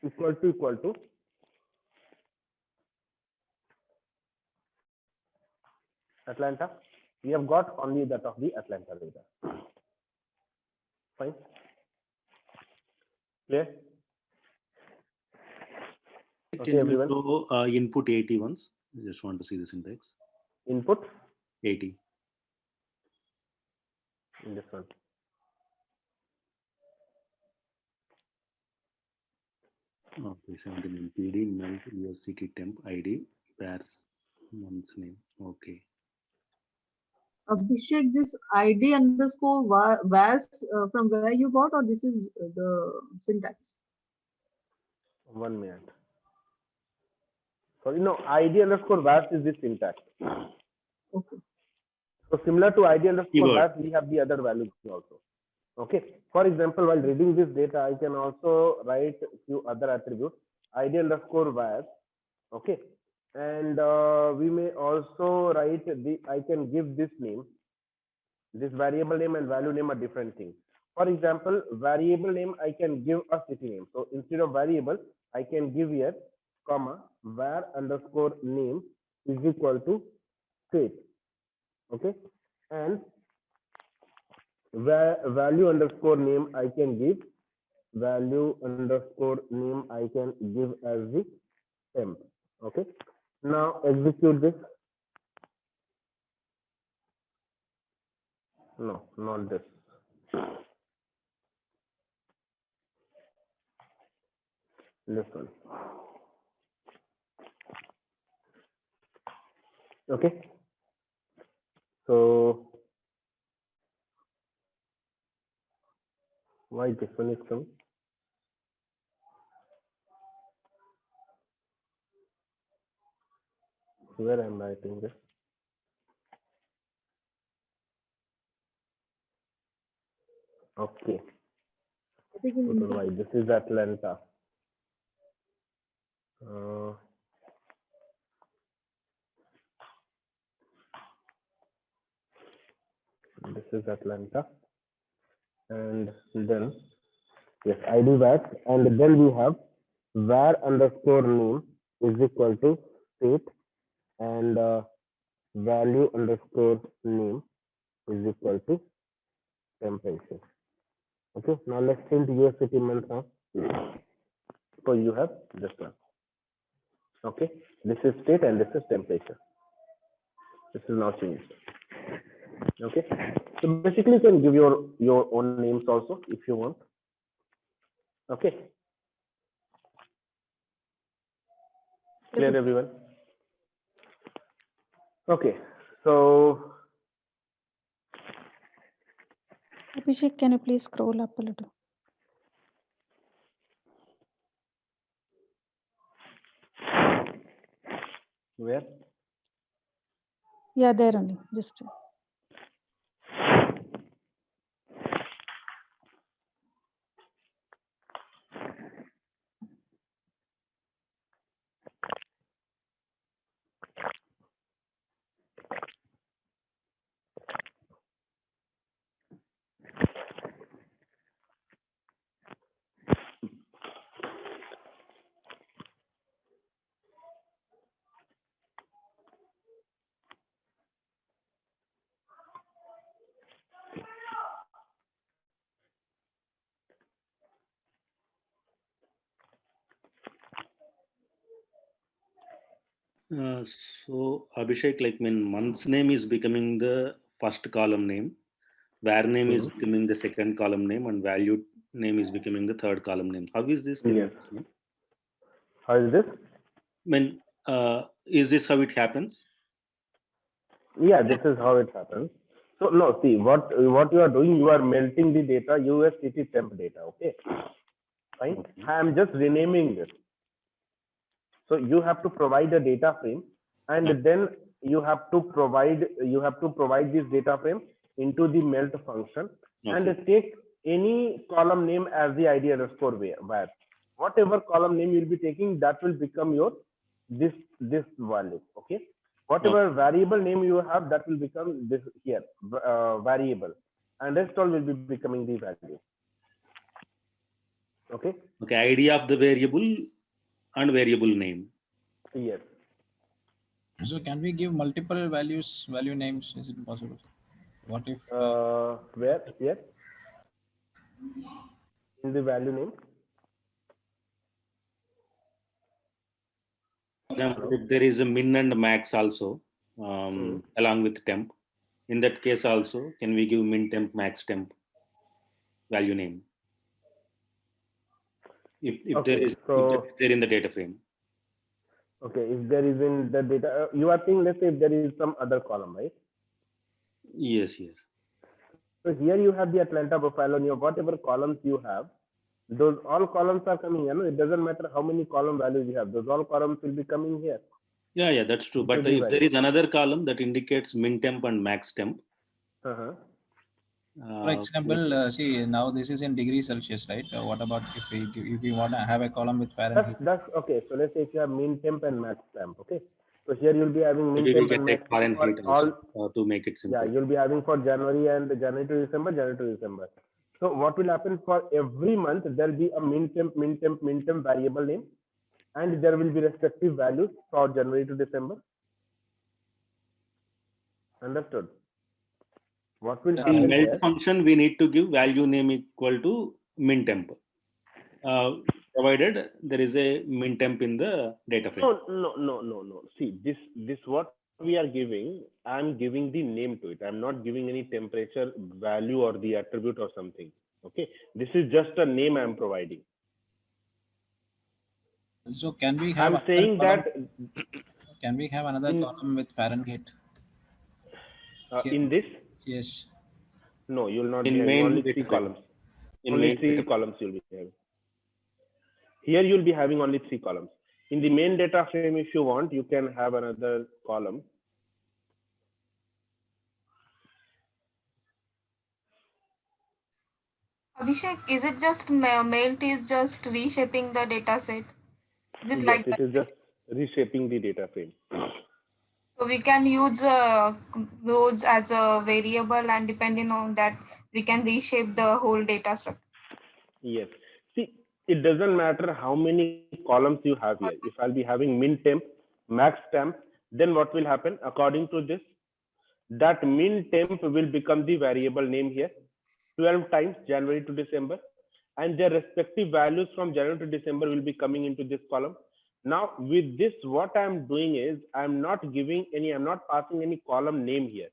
equal to Atlanta. We have got only that of the Atlanta data. Fine. Clear? Okay, everyone.
So input 80 once. I just want to see the syntax.
Input
80.
In this one.
Okay, 17 PD melt USCT temp ID pairs month's name. Okay.
Abhishek, this ID_vars from where you got, or this is the syntax?
1 minute. Sorry, no, ID_vars is the syntax.
Okay.
So similar to ID_vars, we have the other values also. Okay. For example, while reading this data, I can also write few other attributes. ID_vars. Okay. And we may also write I can give this name. This variable name and value name are different things. For example, variable name, I can give a city name. So instead of variable, I can give here, comma, var_name is equal to state. Okay. And value_name, I can give value_name, I can give as the temp. Okay. Now execute this. No, not this. This one. Okay. So Why definition? Where I'm writing this? Okay. Why this is Atlanta. This is Atlanta, and then yes, I do that, and then we have var underscore name is equal to state, and value underscore name is equal to temperature. Okay, now let's print US city month now. So you have this one. Okay, this is state and this is temperature. This is now changed. Okay, so basically you can give your own names also if you want. Okay, clear everyone? Okay, so
Abhishek, can you please scroll up a little?
where?
Yeah, there only. Just.
So Abhishek, like when month's name is becoming the first column name, var name is becoming the second column name, and value name is becoming the third column name. How is this?
Yes. How is this?
When is this how it happens?
Yeah, this is how it happens. So no, see what you are doing, you are melting the data US city temp data. Okay, fine. Okay. I am just renaming this. So you have to provide a data frame, and then you have to provide this data frame into the melt function, and take any column name as the ID underscore var. Whatever column name you'll be taking, that will become your this value. Okay. Whatever variable name you have, that will become this here variable, and rest all will be becoming the value. Okay.
Okay. ID of the variable and variable name.
Yes.
So can we give multiple value names? Is it possible? What if?
Where? Here? In the value name?
If there is a min and max also along with temp, in that case also, can we give min temp, max temp value name? If there is in the data frame.
Okay, if there is in the data, you are saying, let's say if there is some other column, right?
Yes, yes.
So here you have the Atlanta profile on your whatever columns you have. Those all columns are coming here. No? It doesn't matter how many column values you have. Those all columns will be coming here.
Yeah, that's true. But if there is another column that indicates min temp and max temp.
For example, see now this is in degree Celsius, right? What about if we want to have a column with Fahrenheit?
That's okay. So let's say if you have min temp and max temp, okay. So here you'll be having min
maybe
temp
we
and
can
max
take Fahrenheit
all
to make it simple.
Yeah, you'll be having for January to December. So what will happen for every month? There'll be a min temp variable name, and there will be respective values for January to December. Understood? What will happen
in melt
here?
function, we need to give value name equal to min temp, provided there is a min temp in the data frame.
No. See, this what we are giving, I'm giving the name to it. I'm not giving any temperature value or the attribute or something. Okay, this is just a name I'm providing.
So can we have?
I'm saying that.
Can we have another column with Fahrenheit?
In this?
Yes.
No, you'll not
in
be having
main
only
data
3
frame.
columns.
In
Only
main
3
data.
columns you'll be having. Here you'll be having only 3 columns. In the main data frame, if you want, you can have another column.
Abhishek, is it just Melt is just reshaping the data set? Is it
Yes,
like
it
that?
is just reshaping the data frame.
So we can use rows as a variable, and depending on that, we can reshape the whole data structure.
Yes. See, it doesn't matter how many columns you have here. If I'll be having min temp, max temp, then what will happen? According to this, that min temp will become the variable name here 12 times January to December, and their respective values from January to December will be coming into this column. Now with this, what I'm doing is I'm not passing any column name here.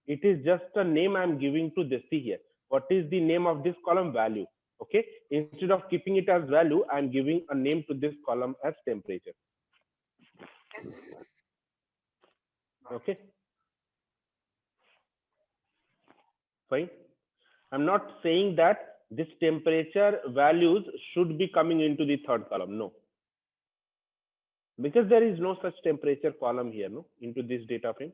It is just a name I'm giving to this. See here, what is the name of this column? Value. Okay, instead of keeping it as value, I'm giving a name to this column as temperature. Okay, fine. I'm not saying that this temperature values should be coming into the third column. No, because there is no such temperature column here, no, into this data frame.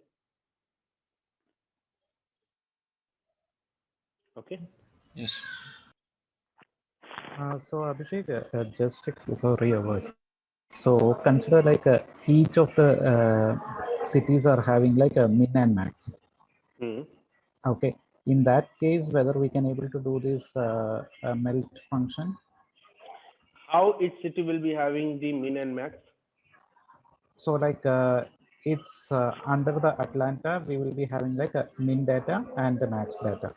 Okay.
Yes.
So Abhishek, just a query over. So consider like each of the cities are having like a min and max. Okay. In that case, whether we can able to do this melt function.
How each city will be having the min and max?
So like it's under the Atlanta, we will be having like a min data and the max data,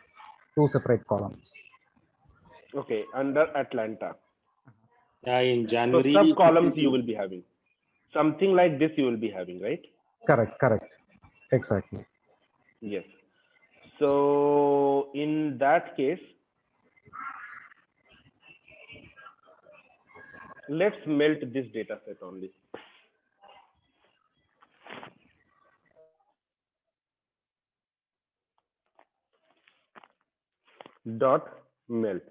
2 separate columns.
Okay, under Atlanta.
Yeah, in January.
So sub columns you will be having. Something like this you will be having, right?
Correct. Exactly.
Yes. So in that case, let's melt this data set only. Dot melt.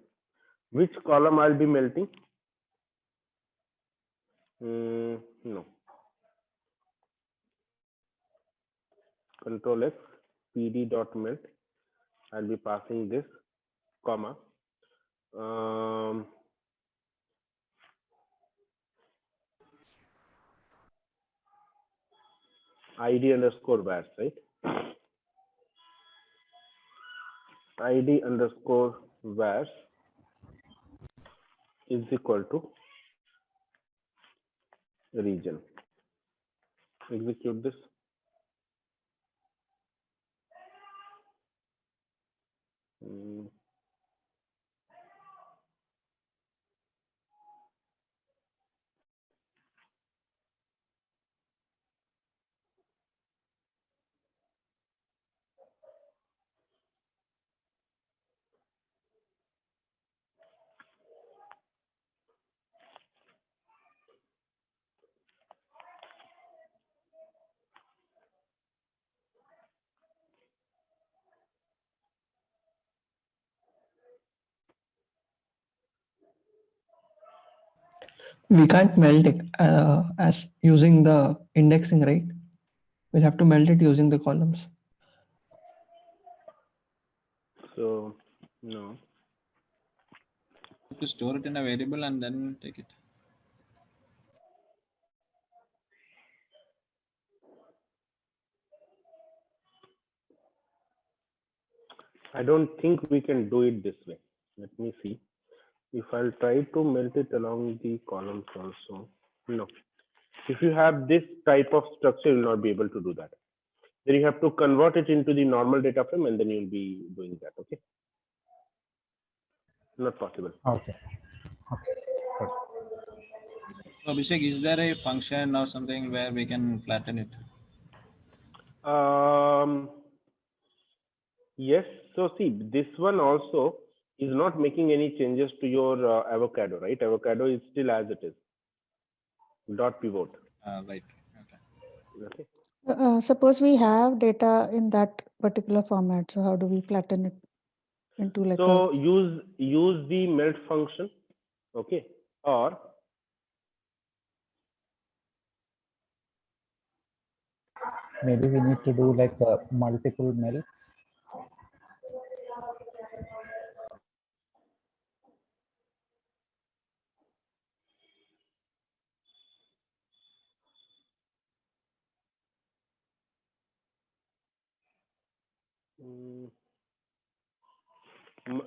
Which column I'll be melting? No. Control X, PD dot melt. I'll be passing this, comma. ID underscore vars, right? ID underscore vars is equal to region. Execute this.
We can't melt it as using the indexing, right? We'll have to melt it using the columns.
So, no.
To store it in a variable and then take it.
I don't think we can do it this way. Let me see. If I'll try to melt it along the columns also, no. If you have this type of structure, you'll not be able to do that. Then you have to convert it into the normal data frame and then you'll be doing that, okay? Not possible.
Okay.
So Abhishek, is there a function or something where we can flatten it?
Yes. So see, this one also is not making any changes to your avocado, right? Avocado is still as it is. Dot pivot.
Right.
Okay.
Suppose we have data in that particular format. So how do we flatten it? into like
So use the melt function, okay, or
Maybe we need to do like multiple melts.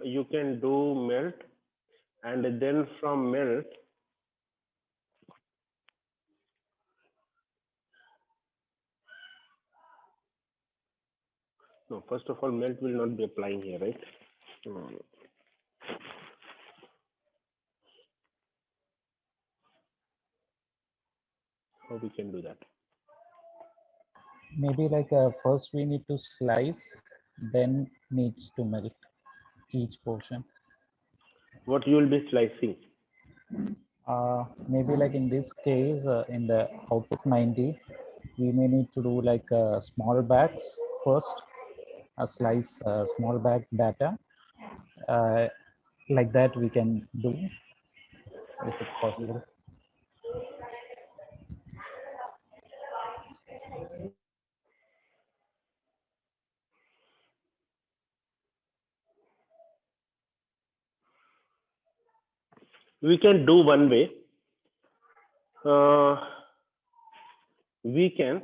you can do melt, and then from melt no, first of all, melt will not be applying here, right? How we can do that?
Maybe like first we need to slice, then needs to melt each portion.
What you will be slicing?
Maybe like in this case, in the output 90, we may need to do like small bags first, slice small bag data. Like that we can do. Is it possible?
We can do one way. We can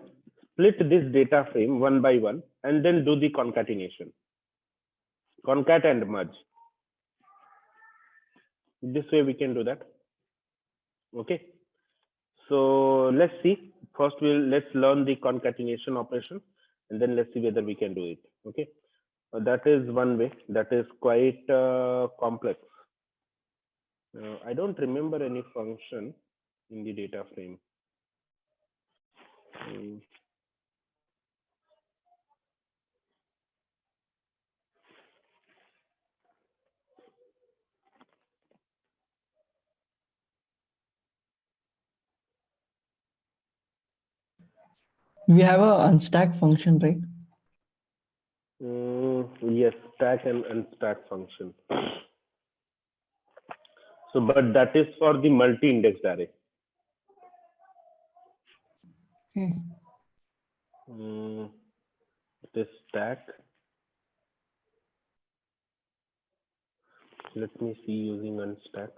split this data frame one by one and then do the concatenation. Concat and merge. This way we can do that. Okay. So let's see. First, let's learn the concatenation operation, and then let's see whether we can do it. Okay. That is one way. That is quite complex. I don't remember any function in the data frame.
We have a unstack function, right?
Yes, stack and unstack function. So, but that is for the multi-indexed array. This stack. Let me see using unstack.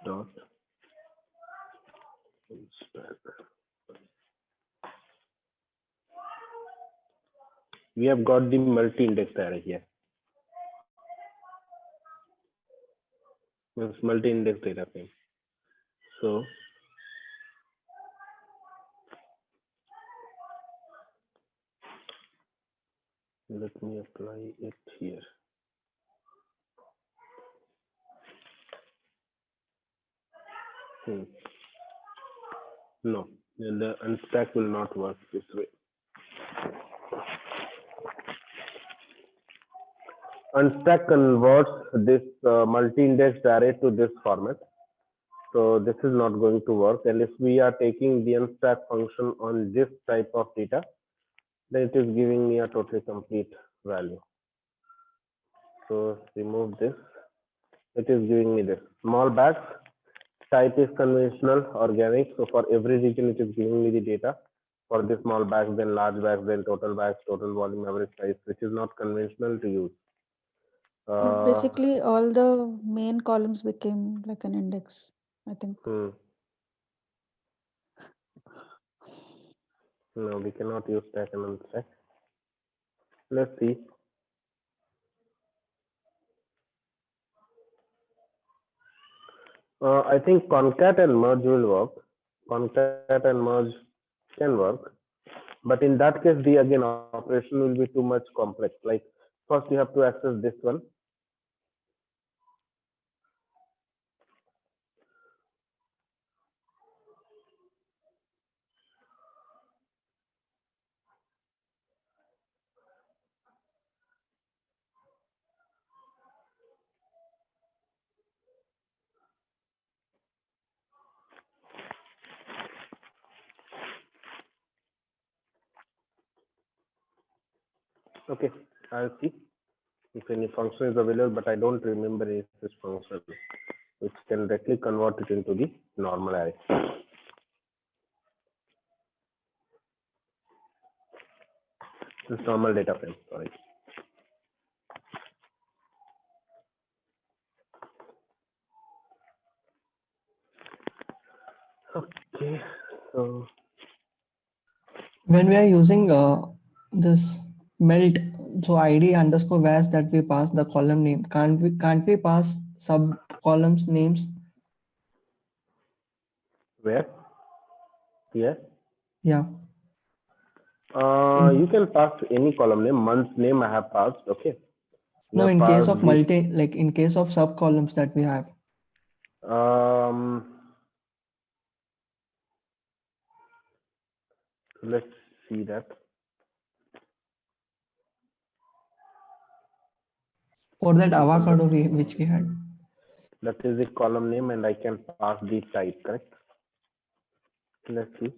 Dot unstack. We have got the multi-indexed array here. It's multi-indexed data frame. So let me apply it here. No, the unstack will not work this way. Unstack converts this multi-indexed array to this format. So this is not going to work. And if we are taking the unstack function on this type of data, then it is giving me a totally complete value. So remove this. It is giving me this. Small bags, type is conventional, organic. So for every region, it is giving me the data. For the small bags, then large bags, then total bags, total volume, average size, which is not conventional to use.
Basically, all the main columns became like an index, I think.
No, we cannot use stack and unstack. Let's see. I think concat and merge will work. Concat and merge can work. But in that case, the again operation will be too much complex. Like first you have to access this one. Okay, I'll see if any function is available, but I don't remember any such function which can directly convert it into the normal array. This normal data frame, sorry. Okay, so
When we are using this melt, so ID underscore vas that we pass the column name, can't we pass sub columns names?
where? Here?
Yeah.
You can pass any column name. Month name I have passed. Okay.
No,
Now
in case
pass
of multi, like in case of sub columns that we have.
Let's see that.
For that avocado which we had.
That is the column name, and I can pass the type, correct? Let's see.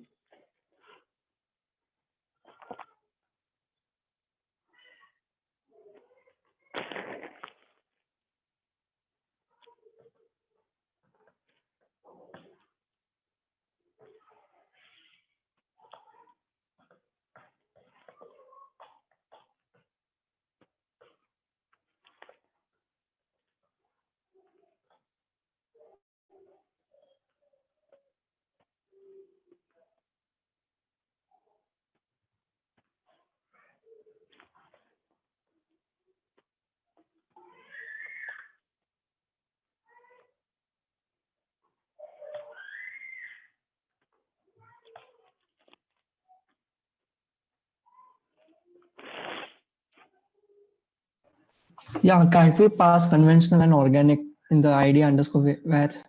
Yeah, can't we pass conventional and organic in the ID underscore vas?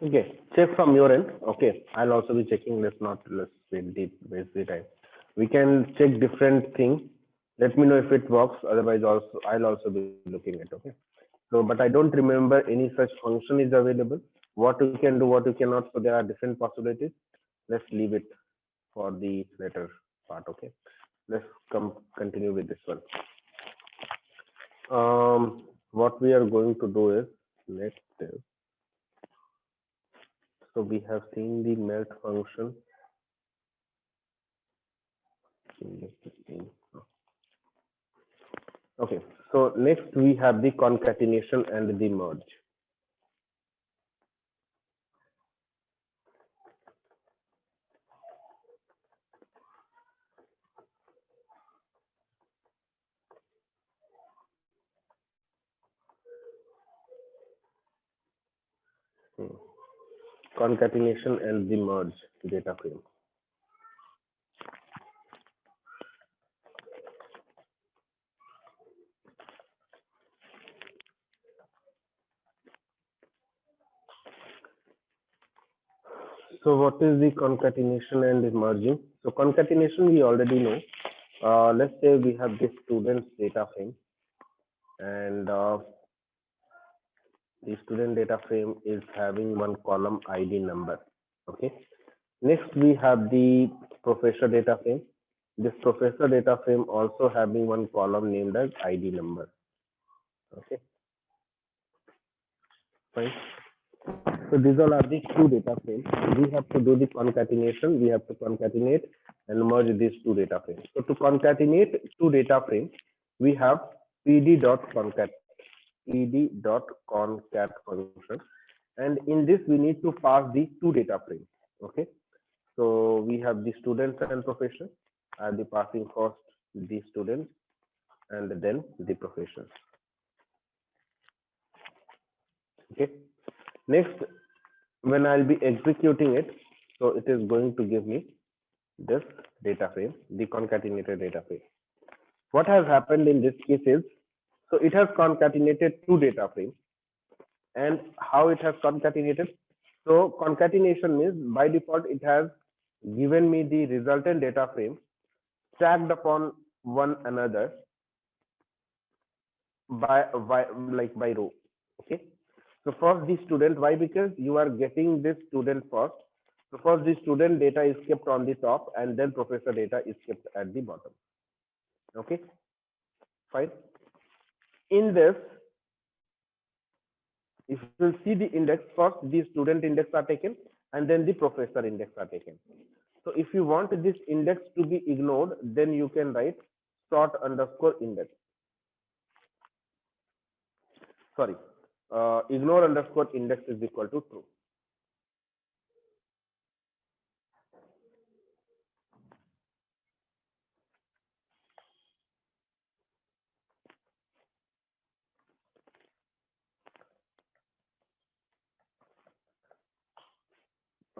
Okay, check from your end. Okay, I'll also be checking. Let's waste the time. We can check different things. Let me know if it works. Otherwise, also I'll also be looking at. Okay. So, but I don't remember any such function is available. What you can do, what you cannot. So there are different possibilities. Let's leave it for the later part. Okay. Let's continue with this one. What we are going to do is so we have seen the melt function. Okay, so next we have the concatenation and the merge. Concatenation and the merge data frame. So what is the concatenation and the merging? So concatenation we already know. Let's say we have this student's data frame, and the student data frame is having one column ID number. Okay. Next we have the professor data frame. This professor data frame also having one column named as ID number. Okay. Fine. So these all are the two data frames. We have to do the concatenation. We have to concatenate and merge these two data frames. So to concatenate two data frames, we have pd.concat function, and in this we need to pass the two data frames. Okay. So we have the students and profession. I'll be passing first the students and then the profession. Okay. Next, when I'll be executing it, so it is going to give me this data frame, the concatenated data frame. What has happened in this case is, so it has concatenated two data frames. And how it has concatenated? So concatenation means by default it has given me the resultant data frame stacked upon one another by row. Okay. So first the student, why? Because you are getting this student first. So first the student data is kept on the top and then professor data is kept at the bottom. Okay, fine. In this, if you see the index, first the student index are taken and then the professor index are taken. So if you want this index to be ignored, then you can write sort underscore index. Sorry, ignore underscore index is equal to true.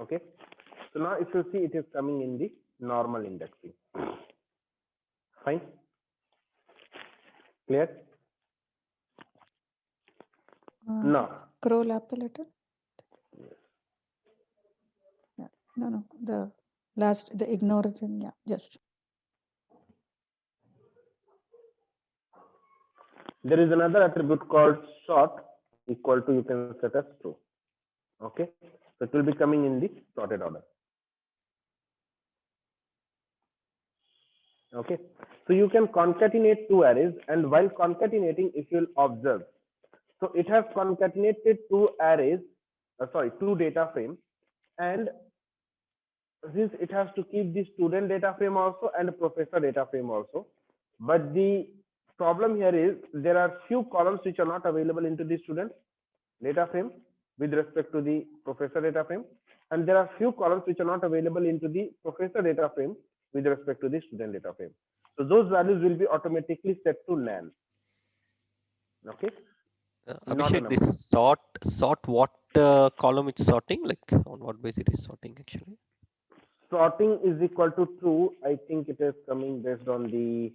Okay, so now if you see, it is coming in the normal indexing. Fine, clear? Now
Scroll up a little. Yeah. No, the last, the ignore thing. Yeah, just.
there is another attribute called sort equal to, you can set as true. Okay, so it will be coming in the sorted order. Okay, so you can concatenate two arrays, and while concatenating, if you'll observe, so it has concatenated two arrays, two data frames, and since it has to keep the student data frame also and professor data frame also, but the problem here is there are few columns which are not available into the student data frame with respect to the professor data frame, and there are few columns which are not available into the professor data frame with respect to the student data frame. So those values will be automatically set to NaN. Okay,
Abhishek, this sort what column it's sorting, like on what basis it is sorting actually?
Sorting is equal to true. I think it is coming based on the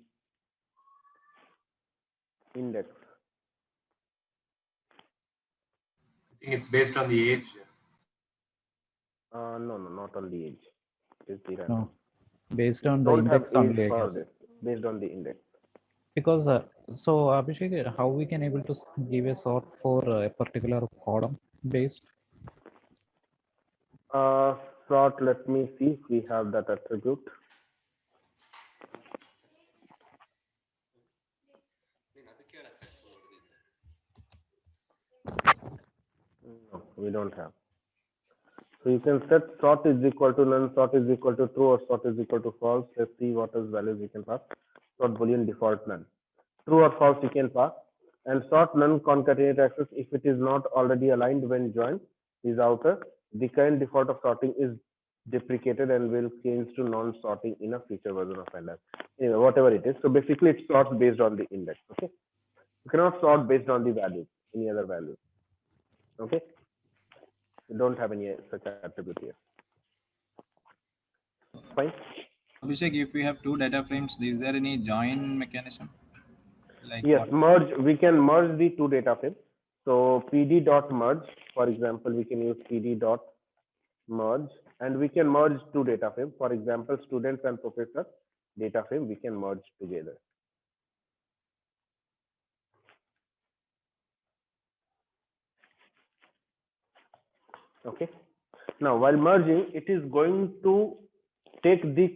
index.
I think it's based on the age.
No, not on the age. It's the random.
No, based on the
Don't have
index
age
only, I
for
guess.
this. Based on the index.
Because so Abhishek, how we can able to give a sort for a particular column based?
Sort. Let me see if we have that attribute. No, we don't have. So you can set sort is equal to none, sort is equal to true, or sort is equal to false. Let's see what is values we can pass. Sort boolean default none. True or false you can pass. And sort none concatenate access if it is not already aligned when joined is outer. The current default of sorting is deprecated and will change to non-sorting in a future version of pandas. Anyway, whatever it is. So basically it sorts based on the index. Okay. You cannot sort based on the values, any other values. Okay. You don't have any such attribute here. Fine.
Abhishek, if we have two data frames, is there any join mechanism? Like
yes,
what?
merge. We can merge the two data frames. So pd.merge, for example, we can use pd.merge, and we can merge two data frames. For example, students and professor data frame, we can merge together. Okay. Now, while merging, it is going to take the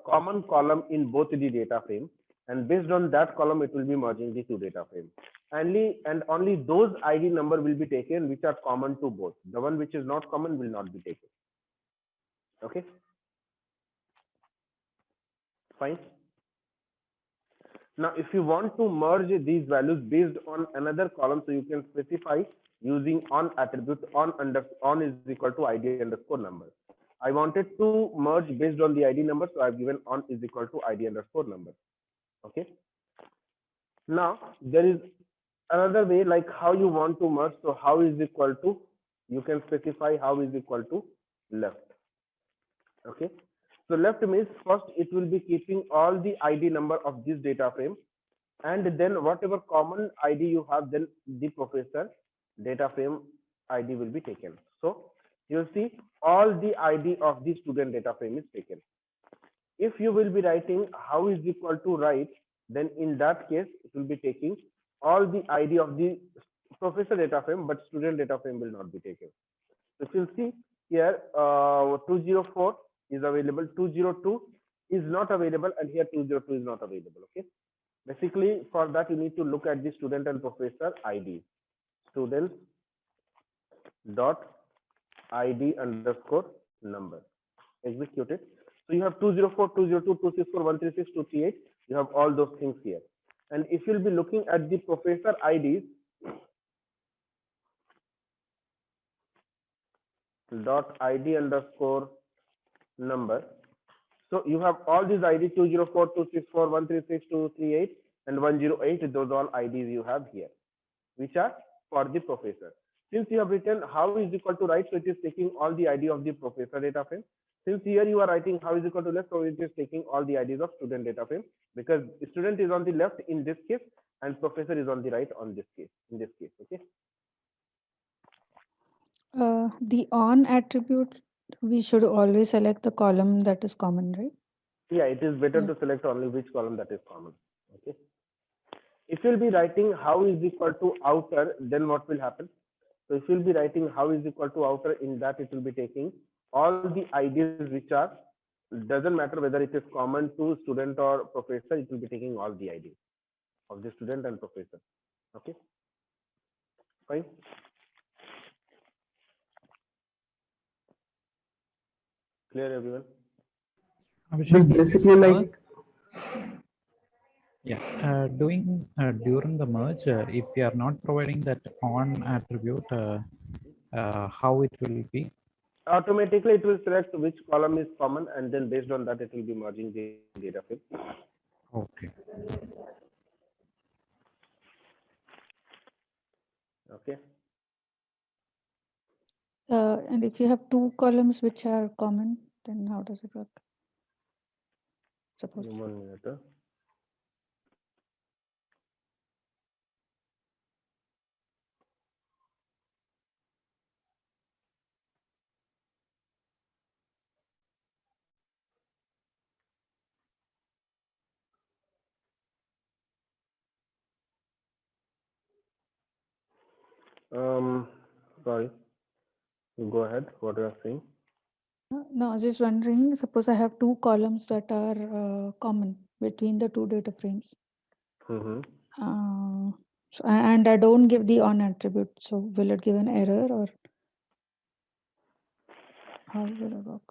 common column in both the data frame, and based on that column, it will be merging the two data frames. And only those ID number will be taken which are common to both. The one which is not common will not be taken. Okay. Fine. Now, if you want to merge these values based on another column, so you can specify using on attribute on is equal to ID underscore number. I wanted to merge based on the ID number, so I've given on is equal to ID underscore number. Okay. Now there is another way, like how you want to merge. So how is equal to, you can specify how is equal to left. Okay. So left means first it will be keeping all the ID number of this data frame, and then whatever common ID you have, then the professor data frame ID will be taken. So you'll see all the ID of the student data frame is taken. If you will be writing how is equal to right, then in that case it will be taking all the ID of the professor data frame, but student data frame will not be taken. So if you'll see, here 204 is available, 202 is not available, and here 202 is not available. Okay, basically for that you need to look at the student and professor ID. Students dot ID underscore number. Execute it. So you have 204, 202, 264, 136, 238. You have all those things here. And if you'll be looking at the professor IDs, dot ID underscore number. So you have all these ID 204, 264, 136, 238, and 108. Those all IDs you have here, which are for the professor. Since you have written how is equal to right, so it is taking all the ID of the professor data frame. Since here you are writing how is equal to left, so it is taking all the IDs of student data frame, because student is on the left in this case and professor is on the right on this case, in this case. Okay.
The on attribute, we should always select the column that is common, right?
Yeah, it is better to select only which column that is common. Okay. If you'll be writing how is equal to outer, then what will happen? So if you'll be writing how is equal to outer, in that it will be taking all the IDs which are, doesn't matter whether it is common to student or professor, it will be taking all the IDs of the student and professor. Okay, fine. Clear, everyone?
Basically, like
doing during the merge, if we are not providing that on attribute, how it will be?
Automatically it will select which column is common, and then based on that it will be merging the data frame.
Okay.
Okay.
And if you have two columns which are common, then how does it work? Suppose.
1 minute. Sorry. Go ahead. What you are saying?
No, I was just wondering, suppose I have two columns that are common between the two data frames. So, and I don't give the on attribute, so will it give an error or how will it work?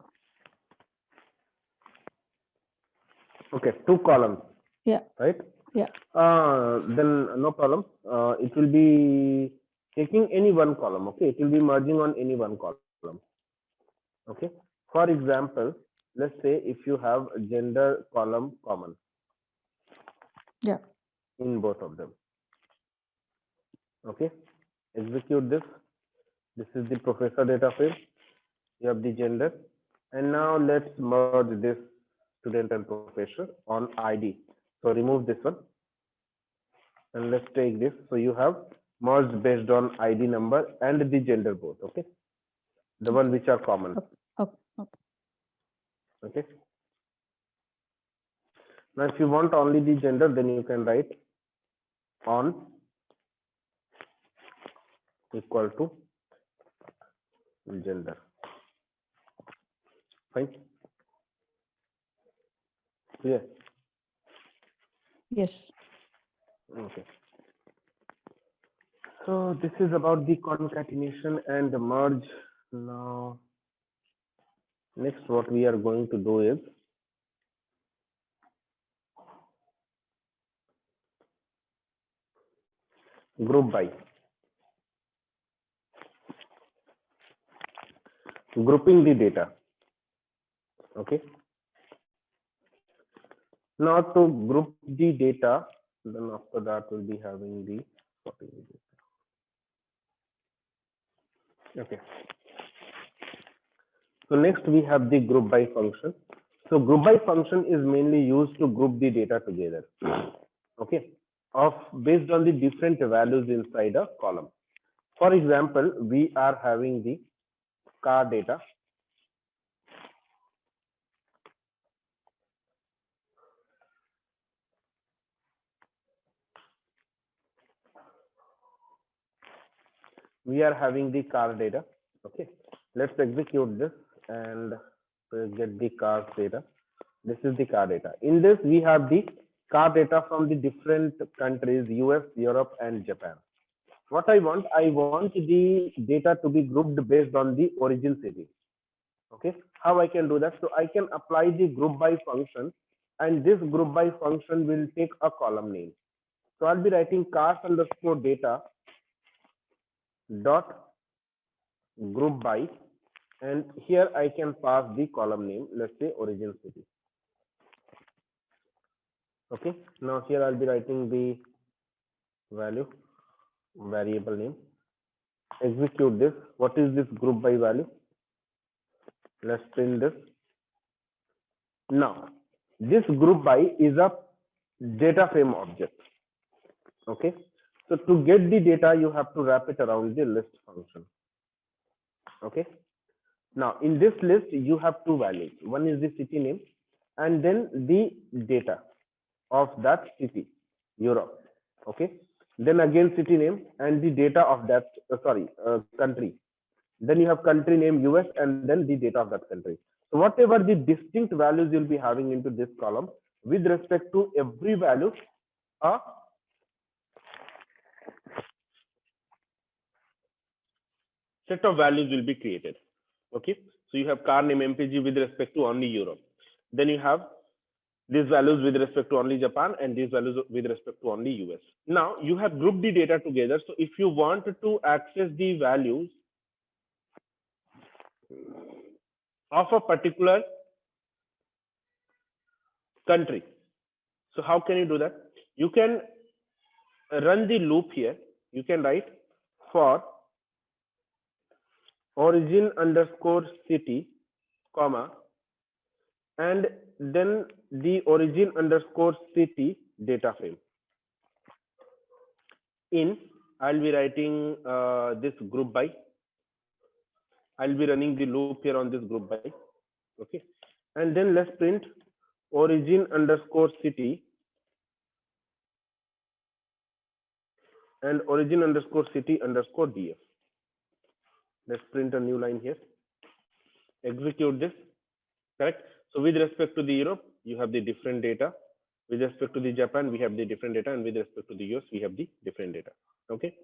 Okay, two columns.
Yeah.
Right?
Yeah.
Then no problem. It will be taking any one column. Okay, it will be merging on any one column. Okay. For example, let's say if you have a gender column common.
Yeah.
In both of them. Okay. Execute this. This is the professor data frame. You have the gender. And now let's merge this student and professor on ID. So remove this one. And let's take this. So you have merged based on ID number and the gender both. Okay. The one which are common. Okay. Now, if you want only the gender, then you can write on equal to gender. Fine. Clear?
Yes.
Okay. So this is about the concatenation and the merge. Now, next what we are going to do is group by. Grouping the data. Okay. Now to group the data, then after that we'll be having the sorting the data. Okay. So next we have the group by function. So group by function is mainly used to group the data together. Okay. Based on the different values inside a column. For example, we are having the car data. We are having the car data. Okay. Let's execute this and get the car data. This is the car data. In this, we have the car data from the different countries, US, Europe, and Japan. What I want the data to be grouped based on the origin city. Okay, how I can do that? So I can apply the group by function, and this group by function will take a column name. So I'll be writing cars underscore data dot group by, and here I can pass the column name, let's say origin city. Okay, now here I'll be writing the value, variable name. Execute this. What is this group by value? Let's print this. Now, this group by is a data frame object. Okay, so to get the data, you have to wrap it around the list function. Okay, now in this list, you have two values. One is the city name, and then the data of that city, Europe. Okay, then again city name and the data of that country. Then you have country name US and then the data of that country. So whatever the distinct values you'll be having into this column, with respect to every value, a set of values will be created. Okay, so you have car name MPG with respect to only Europe. Then you have these values with respect to only Japan and these values with respect to only US. Now you have grouped the data together. So if you want to access the values of a particular country, so how can you do that? You can run the loop here. You can write for origin underscore city, comma, and then the origin underscore city data frame. In, I'll be writing this group by. I'll be running the loop here on this group by. Okay, and then let's print origin underscore city and origin underscore city underscore df. Let's print a new line here. Execute this. Correct. So with respect to the Europe, you have the different data. With respect to the Japan, we have the different data, and with respect to the US, we have the different data. Okay.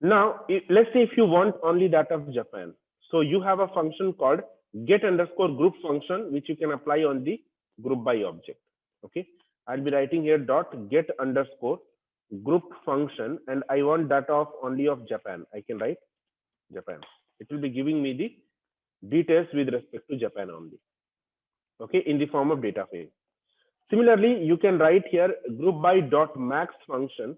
Now, let's say if you want only that of Japan, so you have a function called get underscore group function, which you can apply on the group by object. Okay. I'll be writing here dot get underscore group function, and I want that of only of Japan. I can write Japan. It will be giving me the details with respect to Japan only. Okay, in the form of data frame. Similarly, you can write here group by dot max function,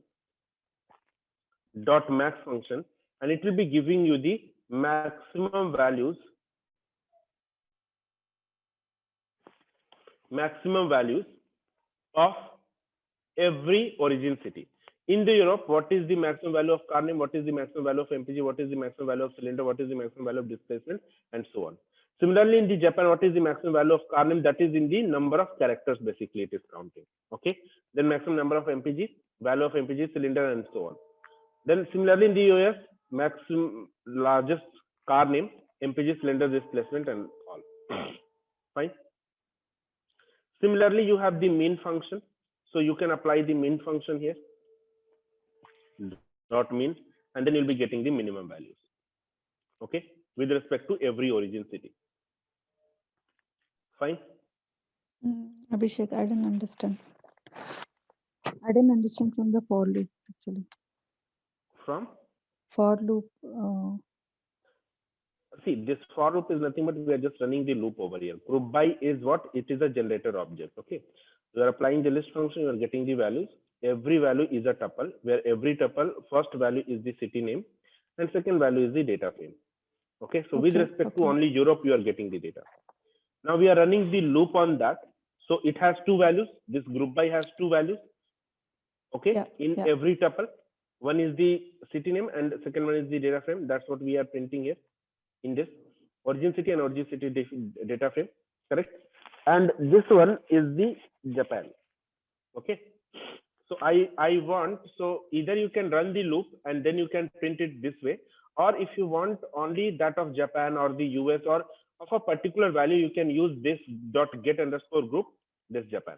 and it will be giving you the maximum values of every origin city. In the Europe, what is the maximum value of car name? What is the maximum value of MPG? What is the maximum value of cylinder? What is the maximum value of displacement? And so on. Similarly, in the Japan, what is the maximum value of car name? That is in the number of characters, basically it is counting. Okay. Then maximum number of MPG, value of MPG, cylinder, and so on. Then similarly in the US, maximum largest car name, MPG, cylinder, displacement, and all. Fine. Similarly, you have the mean function. So you can apply the mean function here. Dot mean, and then you'll be getting the minimum values. Okay, with respect to every origin city. Fine.
Abhishek, I didn't understand. I didn't understand from the for loop actually.
From?
For loop.
See, this for loop is nothing but we are just running the loop over here. Group by is what? It is a generator object. Okay, you are applying the list function, you are getting the values. Every value is a tuple, where every tuple first value is the city name and second value is the data frame. Okay, so with respect to only Europe, you are getting the data. Now we are running the loop on that. So it has two values. This group by has two values. Okay, every tuple. One is the city name and the second one is the data frame. That's what we are printing here in this origin city and origin city data frame. Correct. And this one is the Japan. Okay. So I want, so either you can run the loop and then you can print it this way, Or if you want only that of Japan or the US or of a particular value, you can use this dot get underscore group, this Japan.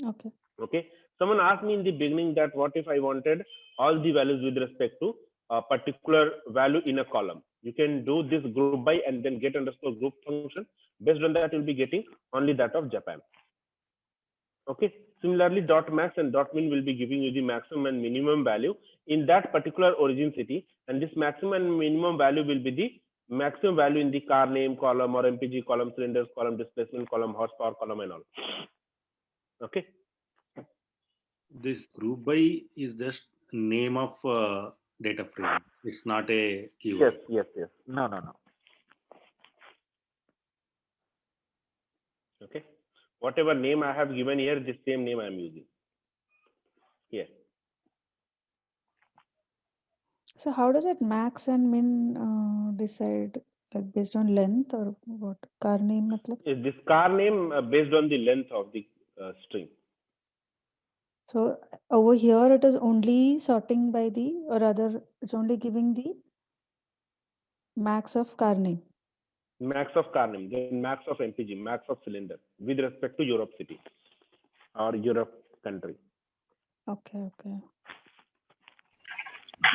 Okay.
Okay. Someone asked me in the beginning that what if I wanted all the values with respect to a particular value in a column. You can do this group by and then get underscore group function. Based on that, you'll be getting only that of Japan. Okay. Similarly, dot max and dot min will be giving you the maximum and minimum value in that particular origin city, and this maximum and minimum value will be the maximum value in the car name column or MPG column, cylinders column, displacement column, horsepower column, and all. Okay.
This group by is just name of data frame. It's not a keyword.
Yes. No. Okay. Whatever name I have given here, the same name I am using. Yes.
So how does it max and min decide, like based on length or what? Car name matlab?
Is this car name based on the length of the string?
So over here it is only sorting by the, or rather it's only giving the max of car name.
Max of car name, then max of MPG, max of cylinder with respect to Europe city or Europe country.
Okay.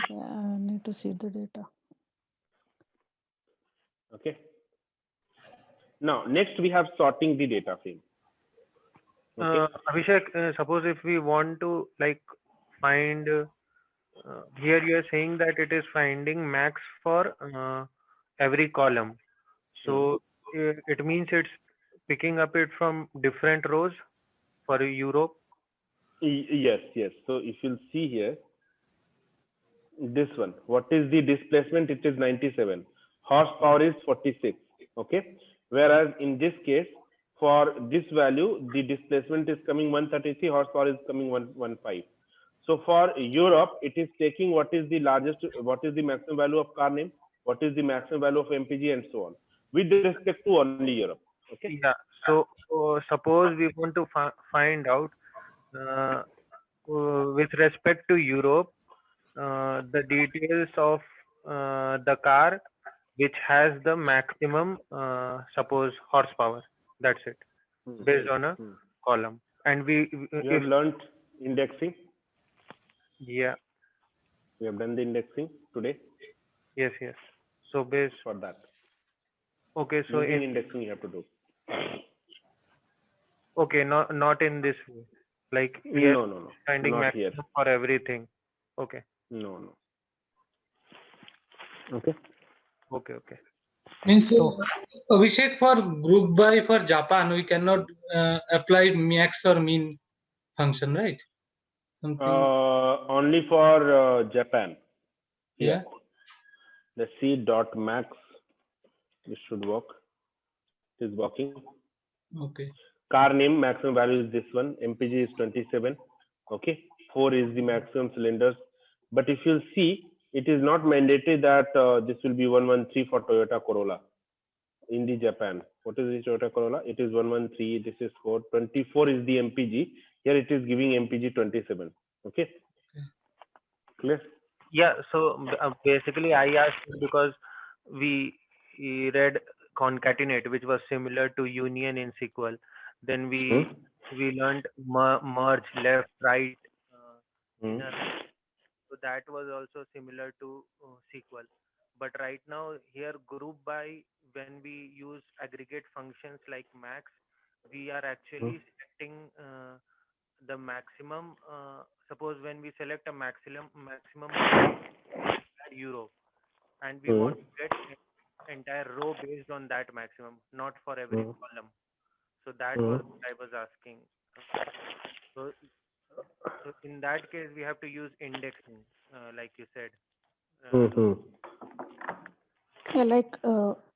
Yeah, I need to see the data.
Okay. Now, next we have sorting the data frame. Okay.
Abhishek, suppose if we want to like find here you are saying that it is finding max for every column. So it means it's picking up it from different rows for Europe.
Yes. So if you'll see here, this one, what is the displacement? It is 97. Horsepower is 46. Okay. Whereas in this case, for this value, the displacement is coming 133, horsepower is coming 115. So for Europe, it is taking what is the maximum value of car name, what is the maximum value of MPG, and so on, with respect to only Europe. Okay.
Yeah. So suppose we want to find out with respect to Europe the details of the car which has the maximum suppose horsepower. That's it, based on a column. And
you have learned indexing.
Yeah.
We have done the indexing today.
Yes. So based
for that.
Okay. So
using indexing you have to do.
Okay. Not in this way. Like
no.
Finding
Not
maximum
here.
for everything. Okay.
No. Okay.
Means Abhishek, for group by for Japan, we cannot apply max or min function, right?
Only for Japan.
Yeah.
The C dot max. This should work. It is working.
Okay.
Car name maximum value is this one. MPG is 27. Okay. 4 is the maximum cylinders. But if you see, it is not mandatory that this will be 113 for Toyota Corolla in the Japan. What is the Toyota Corolla? It is 113. This is 4. 24 is the MPG. Here it is giving MPG 27. Okay. Clear?
Yeah. So basically, I asked because we read concatenate, which was similar to union in SQL. Then we learned merge, left, right. So that was also similar to SQL. But right now here group by, when we use aggregate functions like max, we are actually setting the maximum. Suppose when we select a maximum Europe, and we want to get entire row based on that maximum, not for every column. So that was what I was asking. So in that case, we have to use indexing, like you said.
Yeah, like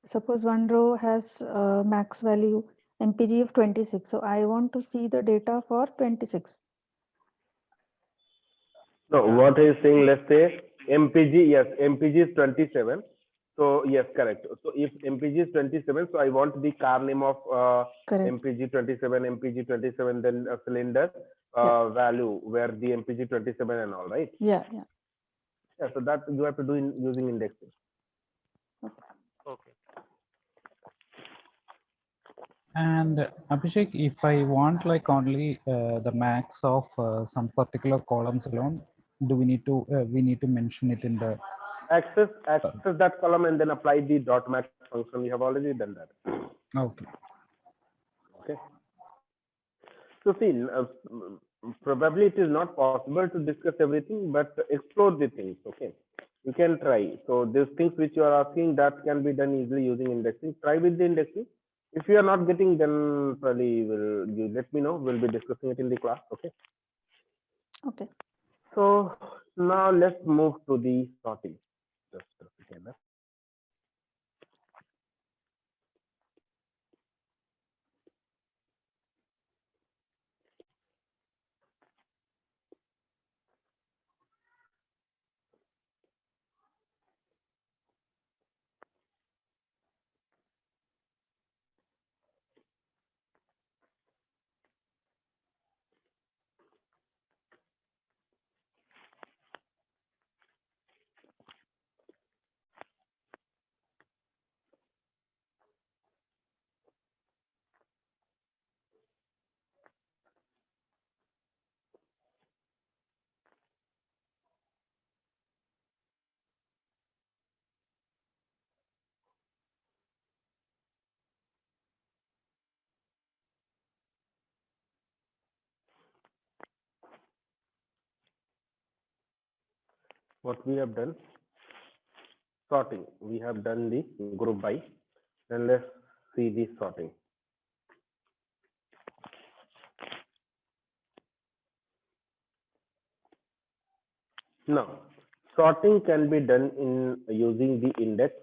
suppose one row has max value MPG of 26. So I want to see the data for 26.
No, what is saying, let's say MPG, yes, MPG is 27. So yes, correct. So if MPG is 27, so I want the car name of MPG 27, MPG 27, then a cylinder value where the MPG 27 and all, right?
Yeah.
Yeah, so that you have to do using indexing.
Okay.
And Abhishek, if I want like only the max of some particular columns alone, do we need to mention it in the
Access that column and then apply the dot max function. We have already done that.
okay.
Okay. So see, probably it is not possible to discuss everything, but explore the things. Okay, you can try. So these things which you are asking, that can be done easily using indexing. Try with the indexing. If you are not getting, then probably you let me know. We'll be discussing it in the class. Okay.
Okay.
So now let's move to the sorting. Just a second. What we have done, sorting. We have done the group by, and let's see the sorting. Now, sorting can be done in using the index,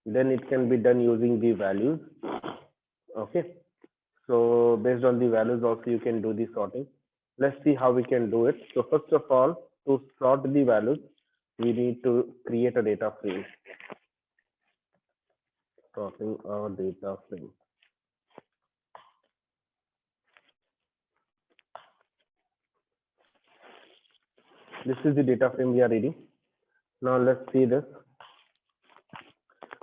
then it can be done using the values. Okay, so based on the values also you can do the sorting. Let's see how we can do it. So first of all, to sort the values, we need to create a data frame. Sorting our data frame. This is the data frame we are reading. Now let's see this.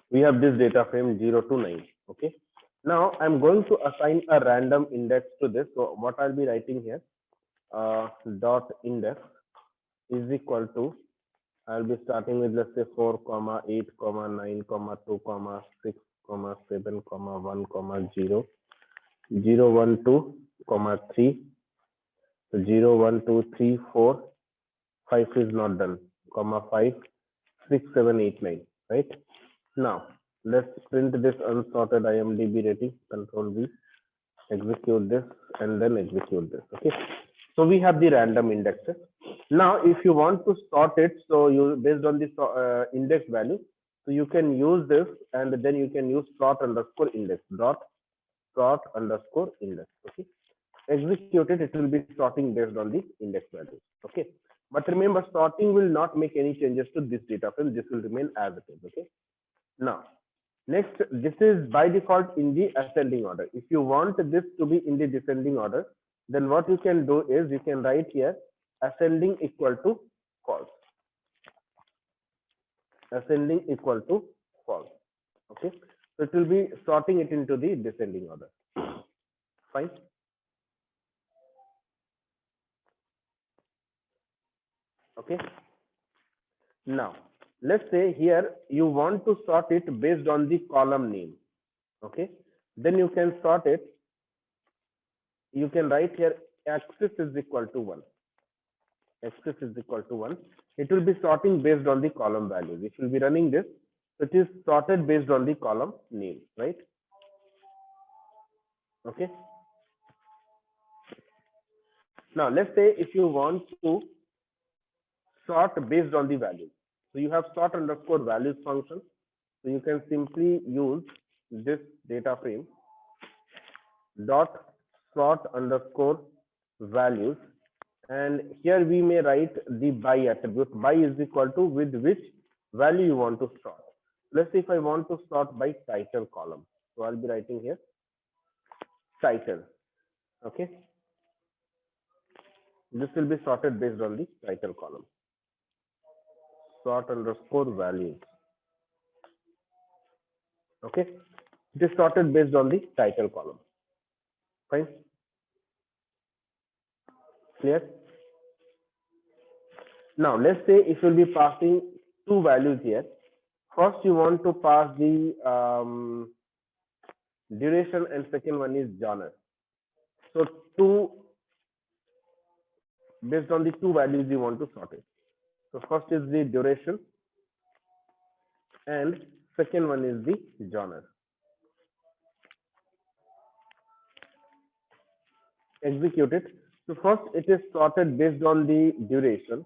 We have this data frame 0 to 9. Okay. Now I'm going to assign a random index to this. So what I'll be writing here, dot index is equal to, I'll be starting with, let's say 4, 8, 9, 2, 6, 7, 1, 0, 0, 1, 2, 3, 0, 1, 2, 3, 4, 5 is not done, 5, 6, 7, 8, 9, right? Now let's print this unsorted IMDb rating, Control V, execute this and then execute this. Okay, so we have the random indexes. Now if you want to sort it, so you based on the index value, so you can use this and then you can use sort underscore index, dot sort underscore index. Okay, execute it, it will be sorting based on the index values. Okay, but remember, sorting will not make any changes to this data frame. This will remain as it is. Okay, now next, this is by default in the ascending order. If you want this to be in the descending order, then what you can do is you can write here ascending equal to false. Ascending equal to false. Okay, so it will be sorting it into the descending order. Fine. Okay. Now let's say here you want to sort it based on the column name. Okay, then you can sort it. You can write here axis is equal to 1. Axis is equal to 1. It will be sorting based on the column values. If you'll be running this, it is sorted based on the column name, right? Okay. Now let's say if you want to sort based on the values. So you have sort underscore values function. So you can simply use this data frame dot sort underscore values, and here we may write the by attribute. By is equal to with which value you want to sort. Let's say if I want to sort by title column, so I'll be writing here title. Okay, this will be sorted based on the title column. Sort underscore values. Okay, it is sorted based on the title column. Fine. Clear? Now let's say if you'll be passing two values here. First you want to pass the duration and second one is genre. So based on the two values you want to sort it. So first is the duration and second one is the genre. Execute it. So first it is sorted based on the duration,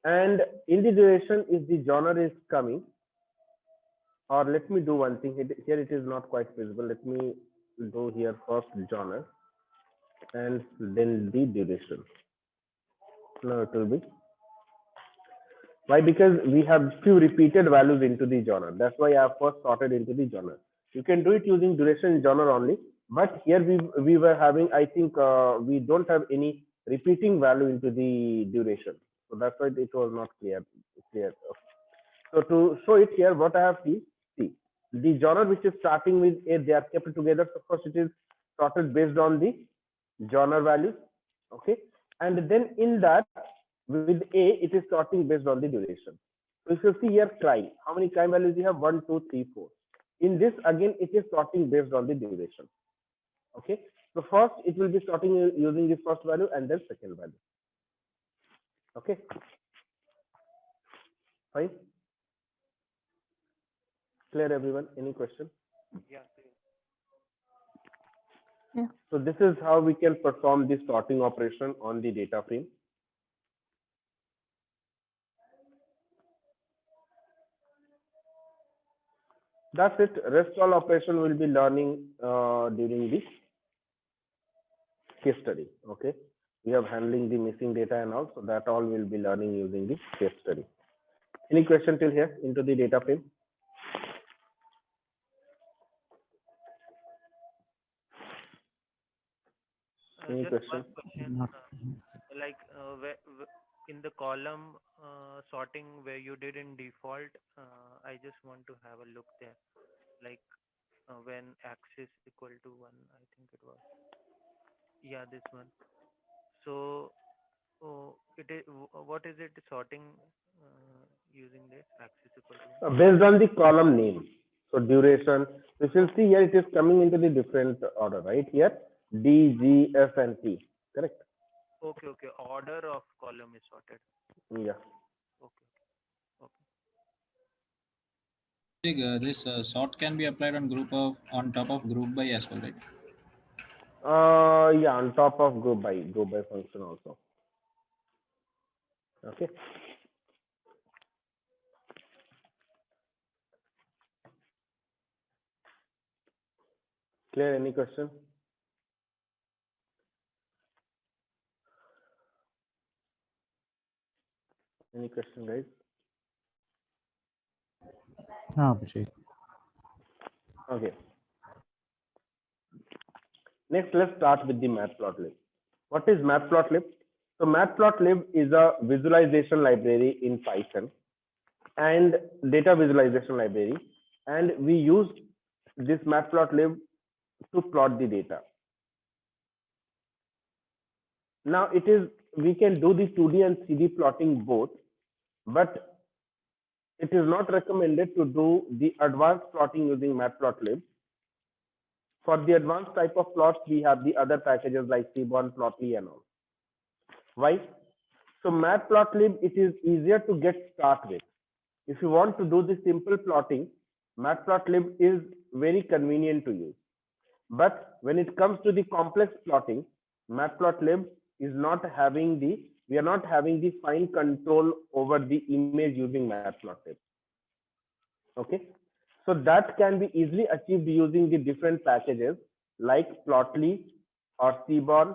and in the duration if the genre is coming, or let me do one thing here, it is not quite visible. Let me do here first genre and then the duration. Now it will be. Why? Because we have few repeated values into the genre. That's why I have first sorted into the genre. You can do it using duration genre only, but here we were having, I think we don't have any repeating value into the duration. So that's why it was not clear. Okay. So to show it here, what I have see the genre which is starting with A, they are kept together. So first it is sorted based on the genre values. Okay, and then in that with A, it is sorting based on the duration. So if you see here crime, how many crime values you have? 1, 2, 3, 4. In this again, it is sorting based on the duration. Okay, so first it will be sorting using the first value and then second value. Okay, fine. Clear everyone? Any question?
Yeah.
Yeah.
So this is how we can perform the sorting operation on the data frame. That's it. Rest all operation will be learning during the case study. Okay, we have handling the missing data and all, so that all will be learning using the case study. Any question till here into the data frame? Any
Just
question?
one question. Like in the column sorting where you did in default, I just want to have a look there. Like when axis equal to 1, I think it was. Yeah, this one. So it is, what is it sorting using this axis equal to 1?
Based on the column name. So duration. You will see here it is coming into the different order, right? Here D, G, F, and T. Correct?
Okay, okay. Order of column is sorted.
Yeah.
This sort can be applied on top of group by as well, right?
Yeah, on top of go by function also. Okay. Clear? Any question? Any question, guys?
No, Abhishek.
Okay. Next, let's start with the matplotlib. What is matplotlib? So matplotlib is a visualization library in Python and data visualization library, and we use this matplotlib to plot the data. Now we can do the 2D and 3D plotting both, but it is not recommended to do the advanced plotting using matplotlib. For the advanced type of plots, we have the other packages like Seaborn, Plotly, and all. Why? So matplotlib, it is easier to get started with. If you want to do the simple plotting, matplotlib is very convenient to use. But when it comes to the complex plotting, matplotlib is not having we are not having the fine control over the image using matplotlib. Okay, so that can be easily achieved using the different packages like Plotly or Seaborn,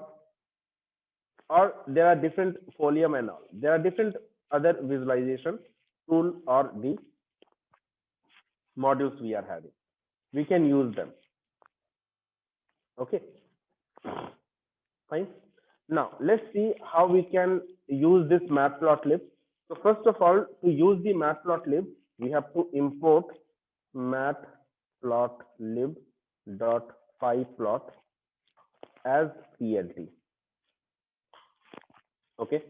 or there are different Folium and all. There are different other visualization tool or the modules we are having. We can use them. Okay, fine. Now let's see how we can use this matplotlib. So first of all, to use the matplotlib, we have to import matplotlib. matplotlib dot pyplot as plt. Okay.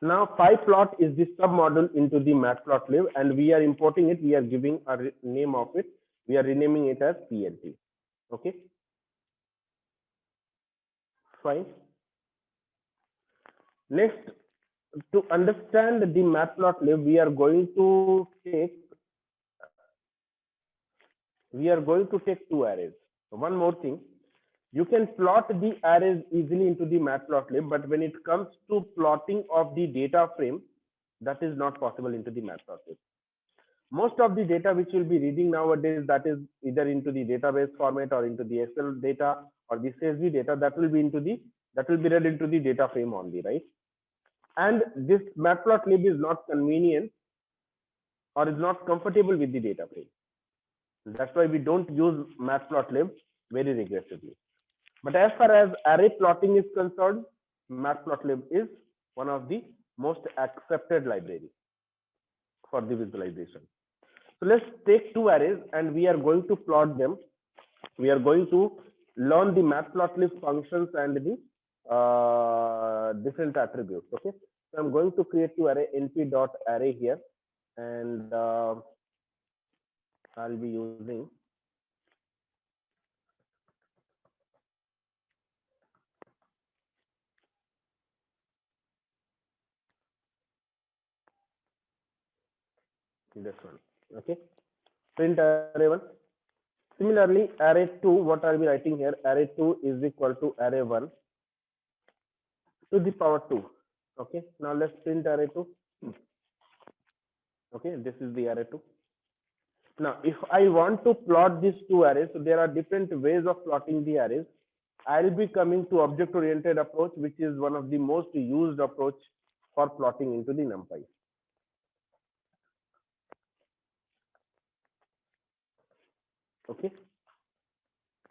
Now pyplot is the submodule into the matplotlib, and we are importing it. We are giving a name of it. We are renaming it as plt. Okay. Fine. Next, to understand the matplotlib, we are going to take two arrays. So one more thing, you can plot the arrays easily into the matplotlib, but when it comes to plotting of the data frame, that is not possible into the matplotlib. Most of the data which you'll be reading nowadays, that is either into the database format or into the Excel data or the CSV data, that will be read into the data frame only, right? And this matplotlib is not convenient or is not comfortable with the data frame. That's why we don't use matplotlib very regressively. But as far as array plotting is concerned, matplotlib is one of the most accepted libraries for the visualization. So let's take two arrays and we are going to plot them. We are going to learn the matplotlib functions and the different attributes. Okay, so I'm going to create two array, np.array here, and I'll be using this one. Okay, print array 1. Similarly, array 2, what I'll be writing here, array 2 is equal to array 1 to the power 2. Okay, now let's print array 2. Okay, this is the array 2. Now, if I want to plot these two arrays, so there are different ways of plotting the arrays. I'll be coming to object-oriented approach, which is one of the most used approach for plotting into the NumPy. Okay,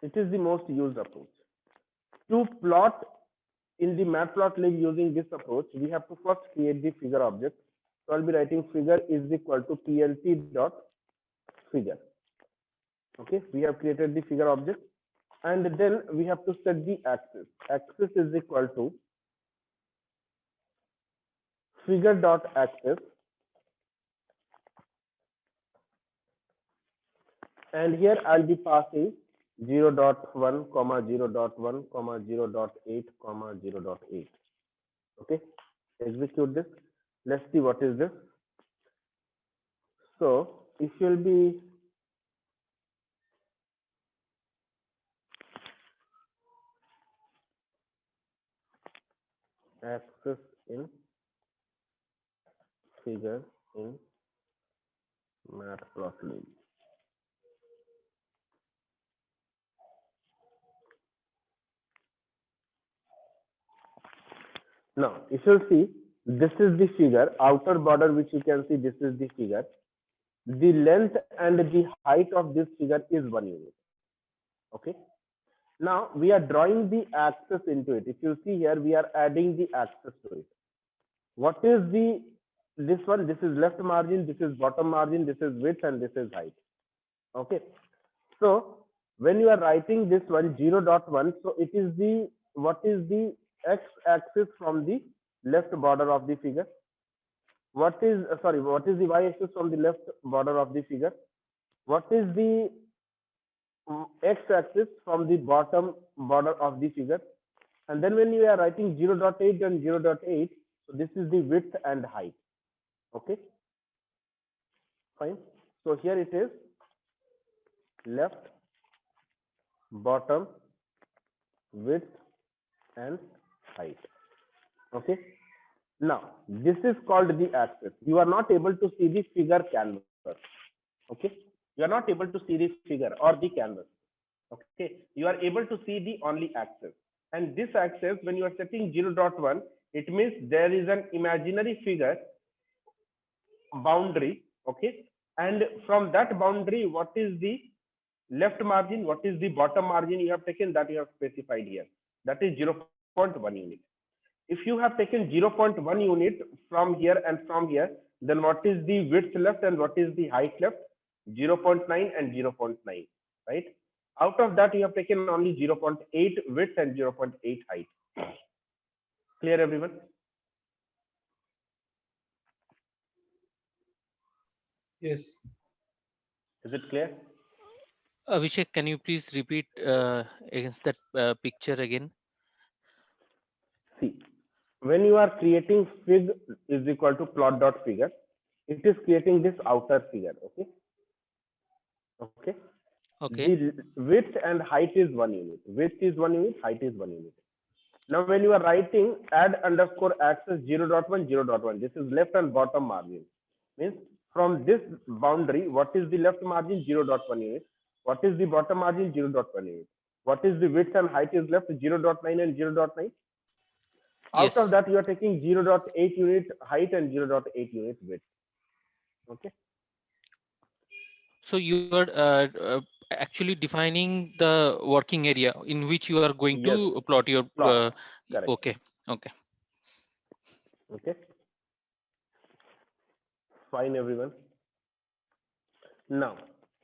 it is the most used approach. To plot in the matplotlib using this approach, we have to first create the figure object. So I'll be writing figure is equal to plt.figure. Okay, we have created the figure object, and then we have to set the axis. Axis is equal to figure.axis, and here I'll be passing 0.1, 0.1, 0.8, 0.8. Okay, execute this. Let's see what is this. So if you'll be axis in figure in matplotlib. Now, if you'll see, this is the figure, outer border, which you can see, this is the figure. The length and the height of this figure is 1 unit. Okay. Now, we are drawing the axis into it. If you see here, we are adding the axis to it. What is this one? This is left margin, this is bottom margin, this is width, and this is height. Okay. So, when you are writing this one, 0.1, so it is the, what is the x-axis from the left border of the figure? What is the y-axis from the left border of the figure? What is the x-axis from the bottom border of the figure? And then when you are writing 0.8 and 0.8, so this is the width and height. Okay, fine. So here it is left, bottom, width, and height. Okay, now this is called the axis. You are not able to see the figure canvas. Okay, you are not able to see the figure or the canvas. Okay, you are able to see the only axis, and this axis, when you are setting 0.1, it means there is an imaginary figure boundary. Okay, and from that boundary, what is the left margin, what is the bottom margin you have taken, that you have specified here, that is 0.1 unit. If you have taken 0.1 unit from here and from here, then what is the width left and what is the height left? 0.9 and 0.9. right? Out of that, you have taken only 0.8 width and 0.8 height. Clear, everyone?
Yes.
Is it clear?
Abhishek, can you please repeat against that picture again?
See, when you are creating fig is equal to plot dot figure, it is creating this outer figure. Okay. Okay.
Okay.
The width and height is 1 unit. Width is 1 unit. Height is 1 unit. Now, when you are writing add underscore access 0.1 0.1, this is left and bottom margin. Means from this boundary, what is the left margin? 0.1 unit. What is the bottom margin? 0.1 unit. What is the width and height is left? 0.9 and 0.9. Out of that, you are taking 0.8 unit height and 0.8 unit width. Okay.
So you are actually defining the working area in which you are going to plot your.
Correct.
Okay. Okay.
Okay. Fine, everyone. Now,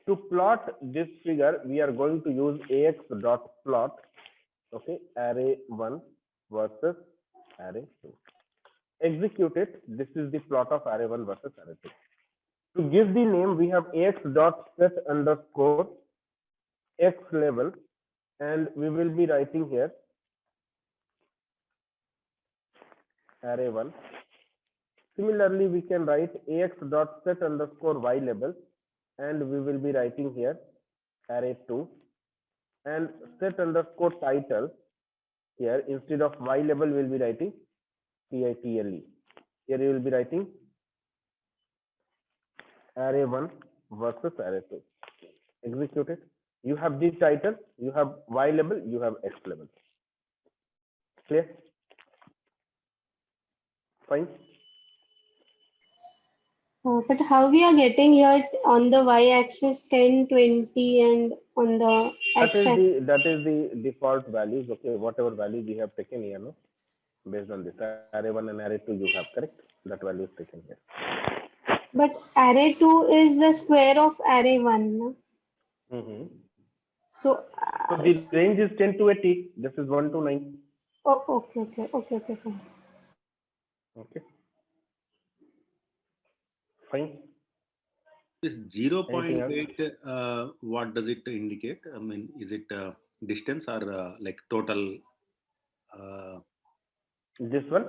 to plot this figure, we are going to use ax.plot. Okay, array 1 versus array 2. Execute it. This is the plot of array 1 versus array 2. To give the name, we have ax.set underscore x level, and we will be writing here array 1. Similarly, we can write ax.set underscore y level, and we will be writing here array 2, and set underscore title here, instead of y level, we will be writing title. Here you will be writing array 1 versus array 2. Execute it. You have the title, you have y level, you have x level. Clear? Fine.
But how we are getting here on the y-axis 10, 20, and on the x-axis?
That is the default values. Okay, whatever values we have taken here, no, based on this array 1 and array 2, you have correct. That value is taken here.
But array 2 is the square of array 1. No? So
the range is 10 to 80. This is 1 to 9.
Oh, okay, fine.
Okay. Fine.
This 0.8, what does it indicate? I mean, is it distance or like total?
This one?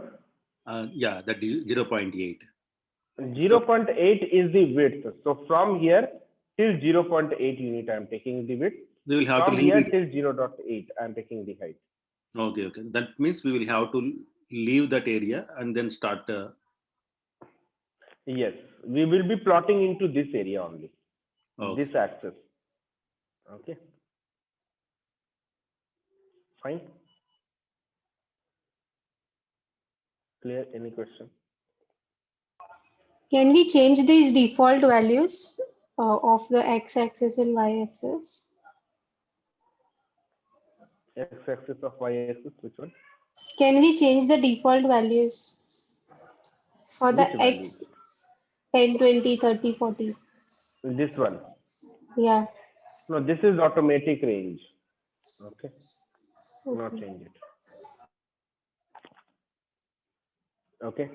Yeah, that is 0.8.
0.8 is the width. So from here till 0.8 unit, I am taking the width.
We will have
from
to leave
here
it.
till 0.8, I am taking the height.
Okay. That means we will have to leave that area and then start.
Yes, we will be plotting into this area only, this axis. Okay. Fine. Clear? Any question?
Can we change these default values of the x-axis and y-axis?
X-axis of y-axis, which one?
Can we change the default values for the
Which value?
x 10, 20, 30, 40?
This one?
Yeah.
No, this is automatic range. Okay. Not change it. Okay.